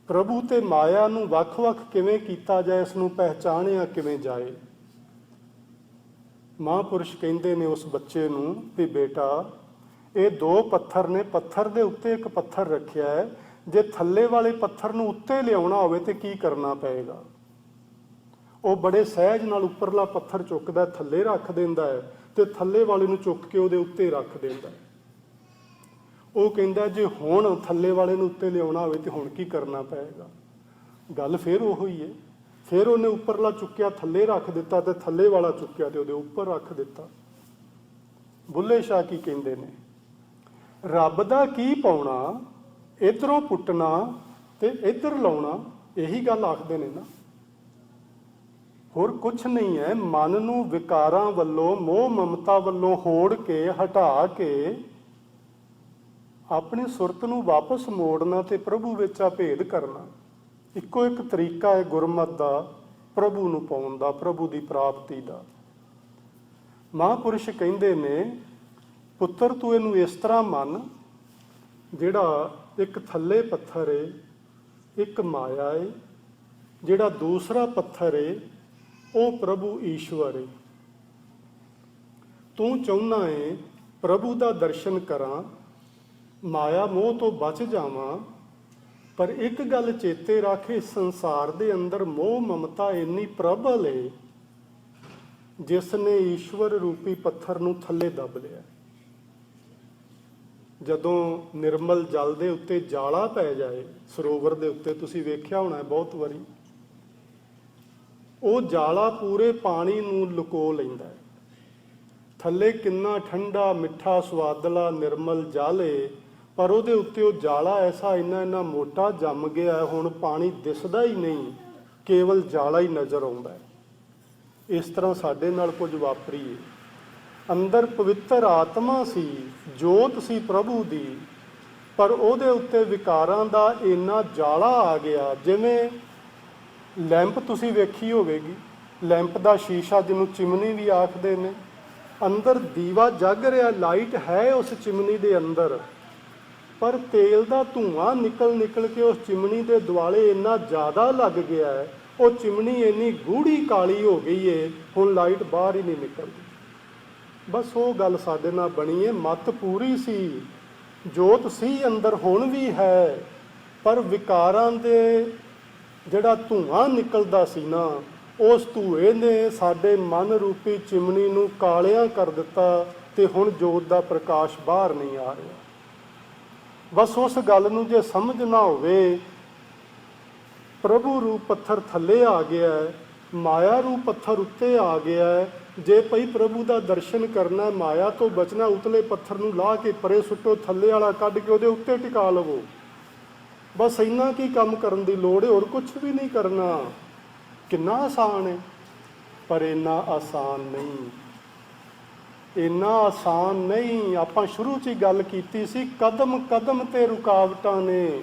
ਪ੍ਰਭੂ ਤੇ ਮਾਇਆ ਨੂੰ ਵੱਖ-ਵੱਖ ਕਿਵੇਂ ਕੀਤਾ ਜਾਏ, ਇਸ ਨੂੰ ਪਹਿਚਾਣਿਆ ਕਿਵੇਂ ਜਾਏ। ਮਹਾਂਪੁਰਸ਼ ਕਹਿੰਦੇ ਨੇ ਉਸ ਬੱਚੇ ਨੂੰ ਵੀ ਬੇਟਾ, ਇਹ ਦੋ ਪੱਥਰ ਨੇ, ਪੱਥਰ ਦੇ ਉੱਤੇ ਇੱਕ ਪੱਥਰ ਰੱਖਿਆ ਹੈ, ਜੇ ਥੱਲੇ ਵਾਲੇ ਪੱਥਰ ਨੂੰ ਉੱਤੇ ਲਿਆਉਣਾ ਹੋਵੇ ਤੇ ਕੀ ਕਰਨਾ ਪਏਗਾ? ਉਹ ਬੜੇ ਸਹਿਜ ਨਾਲ ਉੱਪਰਲਾ ਪੱਥਰ ਚੁੱਕਦਾ, ਥੱਲੇ ਰੱਖ ਦਿੰਦਾ ਹੈ, ਤੇ ਥੱਲੇ ਵਾਲੇ ਨੂੰ ਚੁੱਕ ਕੇ ਉਹਦੇ ਉੱਤੇ ਰੱਖ ਦਿੰਦਾ। ਉਹ ਕਹਿੰਦਾ ਜੇ ਹੁਣ ਥੱਲੇ ਵਾਲੇ ਨੂੰ ਉੱਤੇ ਲਿਆਉਣਾ ਹੋਵੇ ਤੇ ਹੁਣ ਕੀ ਕਰਨਾ ਪਏਗਾ? ਗੱਲ ਫਿਰ ਉਹੋ ਹੀ ਹੈ। ਫਿਰ ਉਹਨੇ ਉੱਪਰਲਾ ਚੁੱਕਿਆ ਥੱਲੇ ਰੱਖ ਦਿੱਤਾ ਤੇ ਥੱਲੇ ਵਾਲਾ ਚੁੱਕਿਆ ਤੇ ਉਹਦੇ ਉੱਪਰ ਰੱਖ ਦਿੱਤਾ। ਬੁੱਲੇ ਸ਼ਾਹ ਕੀ ਕਹਿੰਦੇ ਨੇ, ਰੱਬ ਦਾ ਕੀ ਪਾਉਣਾ, ਇੱਧਰੋਂ ਪੁੱਟਣਾ ਤੇ ਇੱਧਰ ਲਾਉਣਾ, ਇਹੀ ਗੱਲ ਆਖਦੇ ਨੇ ਨਾ। ਹੋਰ ਕੁਛ ਨਹੀਂ ਹੈ। ਮਨ ਨੂੰ ਵਿਕਾਰਾਂ ਵੱਲੋਂ, ਮੋਹ ਮਮਤਾ ਵੱਲੋਂ ਹੋੜ ਕੇ, ਹਟਾ ਕੇ ਆਪਣੀ ਸੁਰਤ ਨੂੰ ਵਾਪਸ ਮੋੜਨਾ ਤੇ ਪ੍ਰਭੂ ਵਿੱਚ ਆ ਭੇਦ ਕਰਨਾ। ਇੱਕੋ ਇੱਕ ਤਰੀਕਾ ਹੈ ਗੁਰਮਤਿ ਦਾ ਪ੍ਰਭੂ ਨੂੰ ਪਾਉਣ ਦਾ, ਪ੍ਰਭੂ ਦੀ ਪ੍ਰਾਪਤੀ ਦਾ। ਮਹਾਂਪੁਰਸ਼ ਕਹਿੰਦੇ ਨੇ, ਪੁੱਤਰ ਤੂੰ ਇਹਨੂੰ ਇਸ ਤਰ੍ਹਾਂ ਮੰਨ, ਜਿਹੜਾ ਇੱਕ ਥੱਲੇ ਪੱਥਰ ਏ, ਇੱਕ ਮਾਇਆ ਏ, ਜਿਹੜਾ ਦੂਸਰਾ ਪੱਥਰ ਏ ਉਹ ਪ੍ਰਭੂ ਈਸ਼ਵਰ ਏ। ਤੂੰ ਚਾਹੁੰਦਾ ਏ ਪ੍ਰਭੂ ਦਾ ਦਰਸ਼ਨ ਕਰਾਂ, ਮਾਇਆ ਮੋਹ ਤੋਂ ਬਚ ਜਾਵਾਂ, ਪਰ ਇੱਕ ਗੱਲ ਚੇਤੇ ਰੱਖ, ਇਸ ਸੰਸਾਰ ਦੇ ਅੰਦਰ ਮੋਹ ਮਮਤਾ ਇੰਨੀ ਪ੍ਰਬਲ ਏ ਜਿਸ ਨੇ ਈਸ਼ਵਰ ਰੂਪੀ ਪੱਥਰ ਨੂੰ ਥੱਲੇ ਦੱਬ ਲਿਆ। ਜਦੋਂ ਨਿਰਮਲ ਜਲ ਦੇ ਉੱਤੇ ਜਾਲਾ ਪੈ ਜਾਏ, ਸਰੋਵਰ ਦੇ ਉੱਤੇ ਤੁਸੀਂ ਵੇਖਿਆ ਹੋਣਾ ਬਹੁਤ ਵਾਰੀ, ਉਹ ਜਾਲਾ ਪੂਰੇ ਪਾਣੀ ਨੂੰ ਲੁਕੋ ਲੈਂਦਾ ਹੈ। ਥੱਲੇ ਕਿੰਨਾ ਠੰਡਾ, ਮਿੱਠਾ, ਸਵਾਦਲਾ, ਨਿਰਮਲ ਜਲ ਏ, ਪਰ ਉਹਦੇ ਉੱਤੇ ਉਹ ਜਾਲਾ ਐਸਾ ਇੰਨਾ ਮੋਟਾ ਜੰਮ ਗਿਆ ਹੈ, ਹੁਣ ਪਾਣੀ ਦਿਸਦਾ ਹੀ ਨਹੀਂ, ਕੇਵਲ ਜਾਲਾ ਹੀ ਨਜ਼ਰ ਆਉਂਦਾ ਹੈ। ਇਸ ਤਰ੍ਹਾਂ ਸਾਡੇ ਨਾਲ ਕੁਝ ਵਾਪਰੀ ਹੈ। ਅੰਦਰ ਪਵਿੱਤਰ ਆਤਮਾ ਸੀ, ਜੋਤ ਸੀ ਪ੍ਰਭੂ ਦੀ, ਪਰ ਉਹਦੇ ਉੱਤੇ ਵਿਕਾਰਾਂ ਦਾ ਇੰਨਾ ਜਾਲਾ ਆ ਗਿਆ। ਜਿਵੇਂ ਲੈਂਪ ਤੁਸੀਂ ਵੇਖੀ ਹੋਵੇਗੀ, ਲੈਂਪ ਦਾ ਸ਼ੀਸ਼ਾ ਜਿਹਨੂੰ ਚਿਮਨੀ ਵੀ ਆਖਦੇ ਨੇ, ਅੰਦਰ ਦੀਵਾ ਜਗ ਰਿਹਾ, ਲਾਈਟ ਹੈ ਉਸ ਚਿਮਨੀ ਦੇ ਅੰਦਰ, ਪਰ ਤੇਲ ਦਾ ਧੂੰਆਂ ਨਿਕਲ ਕੇ ਉਸ ਚਿਮਨੀ ਦੇ ਦੁਆਲੇ ਇੰਨਾ ਜ਼ਿਆਦਾ ਲੱਗ ਗਿਆ ਹੈ, ਉਹ ਚਿਮਨੀ ਇੰਨੀ ਗੂੜੀ ਕਾਲੀ ਹੋ ਗਈ ਹੈ, ਹੁਣ ਲਾਈਟ ਬਾਹਰ ਹੀ ਨਹੀਂ ਨਿਕਲਦੀ। ਬਸ ਉਹ ਗੱਲ ਸਾਡੇ ਨਾਲ ਬਣੀ ਹੈ। ਮੱਤ ਪੂਰੀ ਸੀ, ਜੋਤ ਸੀ ਅੰਦਰ, ਹੁਣ ਵੀ ਹੈ, ਪਰ ਵਿਕਾਰਾਂ ਦੇ ਜਿਹੜਾ ਧੂੰਆਂ ਨਿਕਲਦਾ ਸੀ ਨਾ, ਉਸ ਧੂਏ ਨੇ ਸਾਡੇ ਮਨ ਰੂਪੀ ਚਿਮਨੀ ਨੂੰ ਕਾਲਿਆਂ ਕਰ ਦਿੱਤਾ ਤੇ ਹੁਣ ਜੋਤ ਦਾ ਪ੍ਰਕਾਸ਼ ਬਾਹਰ ਨਹੀਂ ਆ ਰਿਹਾ। ਬਸ ਉਸ ਗੱਲ ਨੂੰ ਜੇ ਸਮਝ ਨਾ ਹੋਵੇ, ਪ੍ਰਭੂ ਰੂਪ ਪੱਥਰ ਥੱਲੇ ਆ ਗਿਆ, ਮਾਇਆ ਰੂਪ ਪੱਥਰ ਉੱਤੇ ਆ ਗਿਆ। ਜੇ ਭਈ ਪ੍ਰਭੂ ਦਾ ਦਰਸ਼ਨ ਕਰਨਾ, ਮਾਇਆ ਤੋਂ ਬਚਣਾ, ਉਤਲੇ ਪੱਥਰ ਨੂੰ ਲਾਹ ਕੇ ਪਰੇ ਸੁੱਟੋ, ਥੱਲੇ ਵਾਲਾ ਕੱਢ ਕੇ ਉਹਦੇ ਉੱਤੇ ਟਿਕਾ ਲਵੋ। ਬਸ ਇੰਨਾ ਕੀ ਕੰਮ ਕਰਨ ਦੀ ਲੋੜ ਹੈ, ਹੋਰ ਕੁਝ ਵੀ ਨਹੀਂ ਕਰਨਾ। ਕਿੰਨਾ ਆਸਾਨ ਹੈ, ਪਰ ਇੰਨਾ ਆਸਾਨ ਨਹੀਂ, ਇੰਨਾ ਆਸਾਨ ਨਹੀਂ। ਆਪਾਂ ਸ਼ੁਰੂ 'ਚ ਹੀ ਗੱਲ ਕੀਤੀ ਸੀ, ਕਦਮ ਕਦਮ ਤੇ ਰੁਕਾਵਟਾਂ ਨੇ,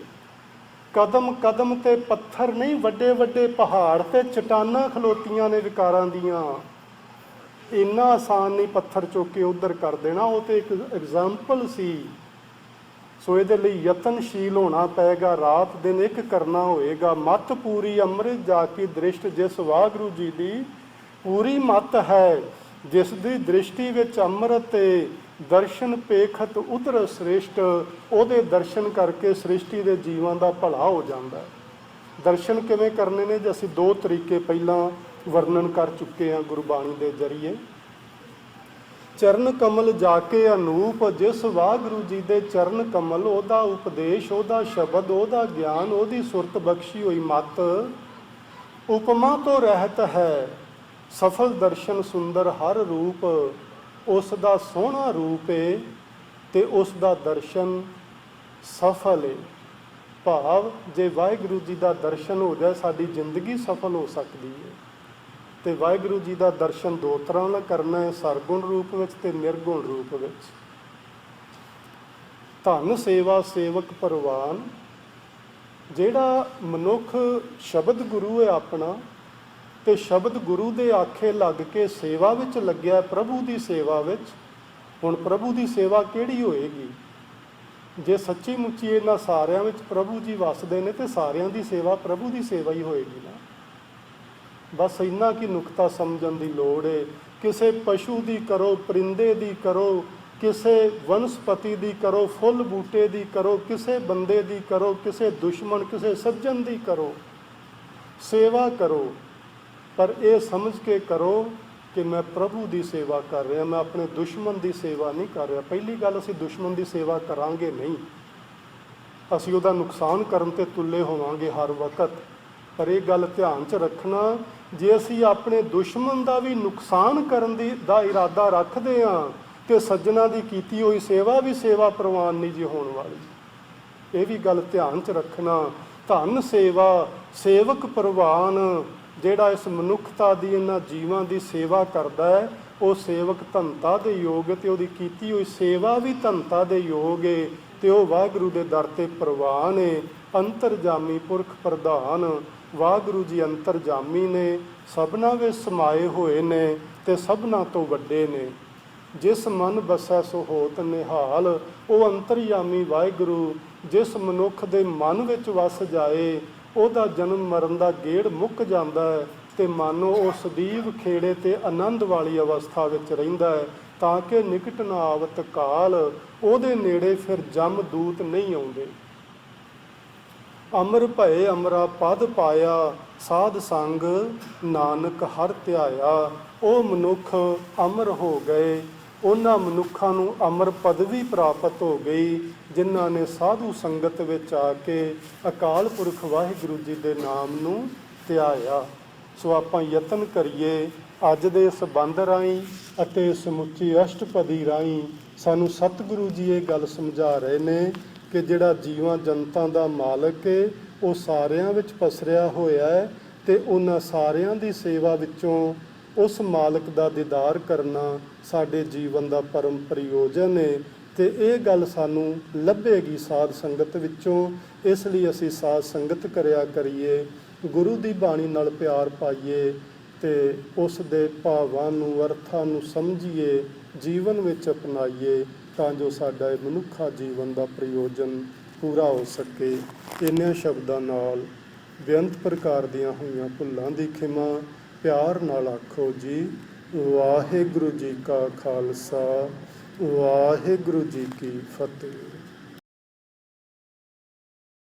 ਕਦਮ ਕਦਮ ਤੇ ਪੱਥਰ ਨਹੀਂ, ਵੱਡੇ ਵੱਡੇ ਪਹਾੜ ਤੇ ਚਟਾਨਾਂ ਖਲੋਤੀਆਂ ਨੇ ਵਿਕਾਰਾਂ ਦੀਆਂ। ਇੰਨਾ ਆਸਾਨ ਨਹੀਂ ਪੱਥਰ ਚੁੱਕ ਕੇ ਉੱਧਰ ਕਰ ਦੇਣਾ। ਉਹ ਤੇ ਇੱਕ ਐਗਜ਼ਾਮਪਲ ਸੀ। ਸੋ ਇਹਦੇ ਲਈ ਯਤਨਸ਼ੀਲ ਹੋਣਾ ਪਏਗਾ, ਰਾਤ ਦਿਨ ਇੱਕ ਕਰਨਾ ਹੋਏਗਾ। ਮੱਤ ਪੂਰੀ ਅੰਮ੍ਰਿਤ ਜਾ ਕੀ ਦ੍ਰਿਸ਼ਟ, ਜਿਸ ਵਾਹਿਗੁਰੂ ਜੀ ਦੀ ਪੂਰੀ ਮੱਤ ਹੈ, ਜਿਸ ਦੀ ਦ੍ਰਿਸ਼ਟੀ ਵਿੱਚ ਅੰਮ੍ਰਿਤ ਤੇ ਦਰਸ਼ਨ ਪੇਖਤ ਉਧਰ ਸ੍ਰੇਸ਼ਟ, ਉਹਦੇ ਦਰਸ਼ਨ ਕਰਕੇ ਸ੍ਰਿਸ਼ਟੀ ਦੇ ਜੀਵਾਂ ਦਾ ਭਲਾ ਹੋ ਜਾਂਦਾ। ਦਰਸ਼ਨ ਕਿਵੇਂ ਕਰਨੇ ਨੇ ਜੇ ਅਸੀਂ ਦੋ ਤਰੀਕੇ ਪਹਿਲਾਂ ਵਰਣਨ ਕਰ ਚੁੱਕੇ ਹਾਂ ਗੁਰਬਾਣੀ ਦੇ ਜ਼ਰੀਏ। ਚਰਨ ਕਮਲ ਜਾ ਕੇ ਅਨੂਪ, ਜਿਸ ਵਾਹਿਗੁਰੂ ਜੀ ਦੇ ਚਰਨ ਕਮਲ, ਉਹਦਾ ਉਪਦੇਸ਼, ਉਹਦਾ ਸ਼ਬਦ, ਉਹਦਾ ਗਿਆਨ, ਉਹਦੀ ਸੁਰਤ ਬਖਸ਼ੀ ਹੋਈ ਮੱਤ ਉਪਮਾ ਤੋਂ ਰਹਿਤ ਹੈ। ਸਫਲ ਦਰਸ਼ਨ ਸੁੰਦਰ ਹਰ ਰੂਪ, ਉਸ ਦਾ ਸੋਹਣਾ ਰੂਪ ਏ ਤੇ ਉਸ ਦਾ ਦਰਸ਼ਨ ਸਫਲ ਏ। ਭਾਵ ਜੇ ਵਾਹਿਗੁਰੂ ਜੀ ਦਾ ਦਰਸ਼ਨ ਹੋ ਜਾਏ, ਸਾਡੀ ਜ਼ਿੰਦਗੀ ਸਫਲ ਹੋ ਸਕਦੀ ਹੈ। ਤੇ ਵਾਹਿਗੁਰੂ ਜੀ ਦਾ ਦਰਸ਼ਨ ਦੋ ਤਰ੍ਹਾਂ ਨਾਲ ਕਰਨਾ ਹੈ, ਸਰਗੁਣ ਰੂਪ ਵਿੱਚ ਤੇ ਨਿਰਗੁਣ ਰੂਪ ਵਿੱਚ। ਧੰਨ ਸੇਵਾ ਸੇਵਕ ਪਰਵਾਨ, ਜਿਹੜਾ ਮਨੁੱਖ ਸ਼ਬਦ ਗੁਰੂ ਹੈ ਆਪਣਾ, ਤੇ ਸ਼ਬਦ ਗੁਰੂ ਦੇ ਆਖੇ ਲੱਗ ਕੇ ਸੇਵਾ ਵਿੱਚ ਲੱਗਿਆ, ਪ੍ਰਭੂ ਦੀ ਸੇਵਾ ਵਿੱਚ। ਹੁਣ ਪ੍ਰਭੂ ਦੀ ਸੇਵਾ ਕਿਹੜੀ ਹੋਏਗੀ? ਜੇ ਸੱਚੀ ਮੁੱਚੀ ਇਹਨਾਂ ਸਾਰਿਆਂ ਵਿੱਚ ਪ੍ਰਭੂ ਜੀ ਵਸਦੇ ਨੇ ਤੇ ਸਾਰਿਆਂ ਦੀ ਸੇਵਾ ਪ੍ਰਭੂ ਦੀ ਸੇਵਾ ਹੀ ਹੋਏਗੀ ਨਾ। ਬਸ ਇੰਨਾ ਕੀ ਨੁਕਤਾ ਸਮਝਣ ਦੀ ਲੋੜ ਹੈ। ਕਿਸੇ ਪਸ਼ੂ ਦੀ ਕਰੋ, ਪਰਿੰਦੇ ਦੀ ਕਰੋ, ਕਿਸੇ ਵਨਸਪਤੀ ਦੀ ਕਰੋ, ਫੁੱਲ ਬੂਟੇ ਦੀ ਕਰੋ, ਕਿਸੇ ਬੰਦੇ ਦੀ ਕਰੋ, ਕਿਸੇ ਦੁਸ਼ਮਣ, ਕਿਸੇ ਸੱਜਣ ਦੀ ਕਰੋ, ਸੇਵਾ ਕਰੋ, ਪਰ ਇਹ ਸਮਝ ਕੇ ਕਰੋ ਕਿ ਮੈਂ ਪ੍ਰਭੂ ਦੀ ਸੇਵਾ ਕਰ ਰਿਹਾ, ਮੈਂ ਆਪਣੇ ਦੁਸ਼ਮਣ ਦੀ ਸੇਵਾ ਨਹੀਂ ਕਰ ਰਿਹਾ। ਪਹਿਲੀ ਗੱਲ, ਅਸੀਂ ਦੁਸ਼ਮਣ ਦੀ ਸੇਵਾ ਕਰਾਂਗੇ ਨਹੀਂ, ਅਸੀਂ ਉਹਦਾ ਨੁਕਸਾਨ ਕਰਨ ਤੇ ਤੁੱਲੇ ਹੋਵਾਂਗੇ ਹਰ ਵਕਤ। ਪਰ ਇਹ ਗੱਲ ਧਿਆਨ 'ਚ ਰੱਖਣਾ, ਜੇ ਅਸੀਂ ਆਪਣੇ ਦੁਸ਼ਮਣ ਦਾ ਵੀ ਨੁਕਸਾਨ ਕਰਨ ਦਾ ਇਰਾਦਾ ਰੱਖਦੇ ਹਾਂ ਤੇ ਸੱਜਣਾ ਦੀ ਕੀਤੀ ਹੋਈ ਸੇਵਾ ਵੀ ਸੇਵਾ ਪ੍ਰਵਾਨ ਨਹੀਂ ਜੀ ਹੋਣ ਵਾਲੀ। ਇਹ ਵੀ ਗੱਲ ਧਿਆਨ 'ਚ ਰੱਖਣਾ। ਧਨ ਸੇਵਾ ਸੇਵਕ ਪ੍ਰਵਾਨ, ਜਿਹੜਾ ਇਸ ਮਨੁੱਖਤਾ ਦੀ, ਇਹਨਾਂ ਜੀਵਾਂ ਦੀ ਸੇਵਾ ਕਰਦਾ ਹੈ, ਉਹ ਸੇਵਕ ਧਨਤਾ ਦੇ ਯੋਗ ਹੈ ਤੇ ਉਹਦੀ ਕੀਤੀ ਹੋਈ ਸੇਵਾ ਵੀ ਧਨਤਾ ਦੇ ਯੋਗ ਹੈ ਤੇ ਉਹ ਵਾਹਿਗੁਰੂ ਦੇ ਦਰ ਤੇ ਪ੍ਰਵਾਨ ਹੈ। ਅੰਤਰਜਾਮੀ ਪੁਰਖ ਪ੍ਰਧਾਨ, ਵਾਹਿਗੁਰੂ ਜੀ ਅੰਤਰਜਾਮੀ ਨੇ, ਸਭਨਾਂ ਵਿੱਚ ਸਮਾਏ ਹੋਏ ਨੇ ਤੇ ਸਭਨਾਂ ਤੋਂ ਵੱਡੇ ਨੇ। ਜਿਸ ਮਨ ਬਸੈ ਸੋ ਹੋਤ ਨਿਹਾਲ, ਉਹ ਅੰਤਰਜਾਮੀ ਵਾਹਿਗੁਰੂ ਜਿਸ ਮਨੁੱਖ ਦੇ ਮਨ ਵਿੱਚ ਵਸ ਜਾਏ, ਉਹਦਾ ਜਨਮ ਮਰਨ ਦਾ ਗੇੜ ਮੁੱਕ ਜਾਂਦਾ ਹੈ ਤੇ ਮਨ ਉਹ ਸਦੀਵ ਖੇੜੇ ਤੇ ਆਨੰਦ ਵਾਲੀ ਅਵਸਥਾ ਵਿੱਚ ਰਹਿੰਦਾ ਹੈ, ਤਾਂ ਕਿ ਨਿਕਟ ਨਾ ਆਵਤ ਕਾਲ, ਉਹਦੇ ਨੇੜੇ ਫਿਰ ਜਮ ਦੂਤ ਨਹੀਂ ਆਉਂਦੇ। ਅਮਰ ਭਏ ਅਮਰਾ ਪਦ ਪਾਇਆ, ਸਾਧ ਸੰਗ ਨਾਨਕ ਹਰ ਧਿਆਇਆ। ਉਹ ਮਨੁੱਖ ਅਮਰ ਹੋ ਗਏ, ਉਹਨਾਂ ਮਨੁੱਖਾਂ ਨੂੰ ਅਮਰ ਪਦਵੀ ਪ੍ਰਾਪਤ ਹੋ ਗਈ ਜਿਨ੍ਹਾਂ ਨੇ ਸਾਧੂ ਸੰਗਤ ਵਿੱਚ ਆ ਕੇ ਅਕਾਲ ਪੁਰਖ ਵਾਹਿਗੁਰੂ ਜੀ ਦੇ ਨਾਮ ਨੂੰ ਧਿਆਇਆ। ਸੋ ਆਪਾਂ ਯਤਨ ਕਰੀਏ, ਅੱਜ ਦੇ ਇਸ ਬੰਦ ਰਾਹੀਂ ਅਤੇ ਸਮੁੱਚੀ ਅਸ਼ਟਪਦੀ ਰਾਹੀਂ ਸਾਨੂੰ ਸਤਿਗੁਰੂ ਜੀ ਇਹ ਗੱਲ ਸਮਝਾ ਰਹੇ ਨੇ ਕਿ ਜਿਹੜਾ ਜੀਵਾਂ ਜਨਤਾਂ ਦਾ ਮਾਲਕ ਹੈ, ਉਹ ਸਾਰਿਆਂ ਵਿੱਚ ਪਸਰਿਆ ਹੋਇਆ ਹੈ ਤੇ ਉਹਨਾਂ ਸਾਰਿਆਂ ਦੀ ਸੇਵਾ ਵਿੱਚੋਂ ਉਸ ਮਾਲਕ ਦਾ ਦੀਦਾਰ ਕਰਨਾ ਸਾਡੇ ਜੀਵਨ ਦਾ ਪਰਮ ਪ੍ਰਯੋਜਨ ਹੈ। ਤੇ ਇਹ ਗੱਲ ਸਾਨੂੰ ਲੱਭੇਗੀ ਸਾਧ ਸੰਗਤ ਵਿੱਚੋਂ। ਇਸ ਲਈ ਅਸੀਂ ਸਾਧ ਸੰਗਤ ਕਰਿਆ ਕਰੀਏ, ਗੁਰੂ ਦੀ ਬਾਣੀ ਨਾਲ ਪਿਆਰ ਪਾਈਏ ਤੇ ਉਸ ਦੇ ਭਾਵਾਂ ਨੂੰ, ਅਰਥਾਂ ਨੂੰ ਸਮਝੀਏ, ਜੀਵਨ ਵਿੱਚ ਅਪਣਾਈਏ, ਤਾਂ ਜੋ ਸਾਡਾ ਇਹ ਮਨੁੱਖਾ ਜੀਵਨ ਦਾ ਪ੍ਰਯੋਜਨ ਪੂਰਾ ਹੋ ਸਕੇ। ਇਹਨਾਂ ਸ਼ਬਦਾਂ ਨਾਲ ਬੇਅੰਤ ਪ੍ਰਕਾਰ ਦੀਆਂ ਹੋਈਆਂ ਭੁੱਲਾਂ ਦੀ ਖਿਮਾ ਪਿਆਰ ਨਾਲ ਆਖੋ ਜੀ। ਵਾਹਿਗੁਰੂ ਜੀ ਕਾ ਖਾਲਸਾ, ਵਾਹਿਗੁਰੂ ਜੀ ਕੀ ਫਤਿਹ।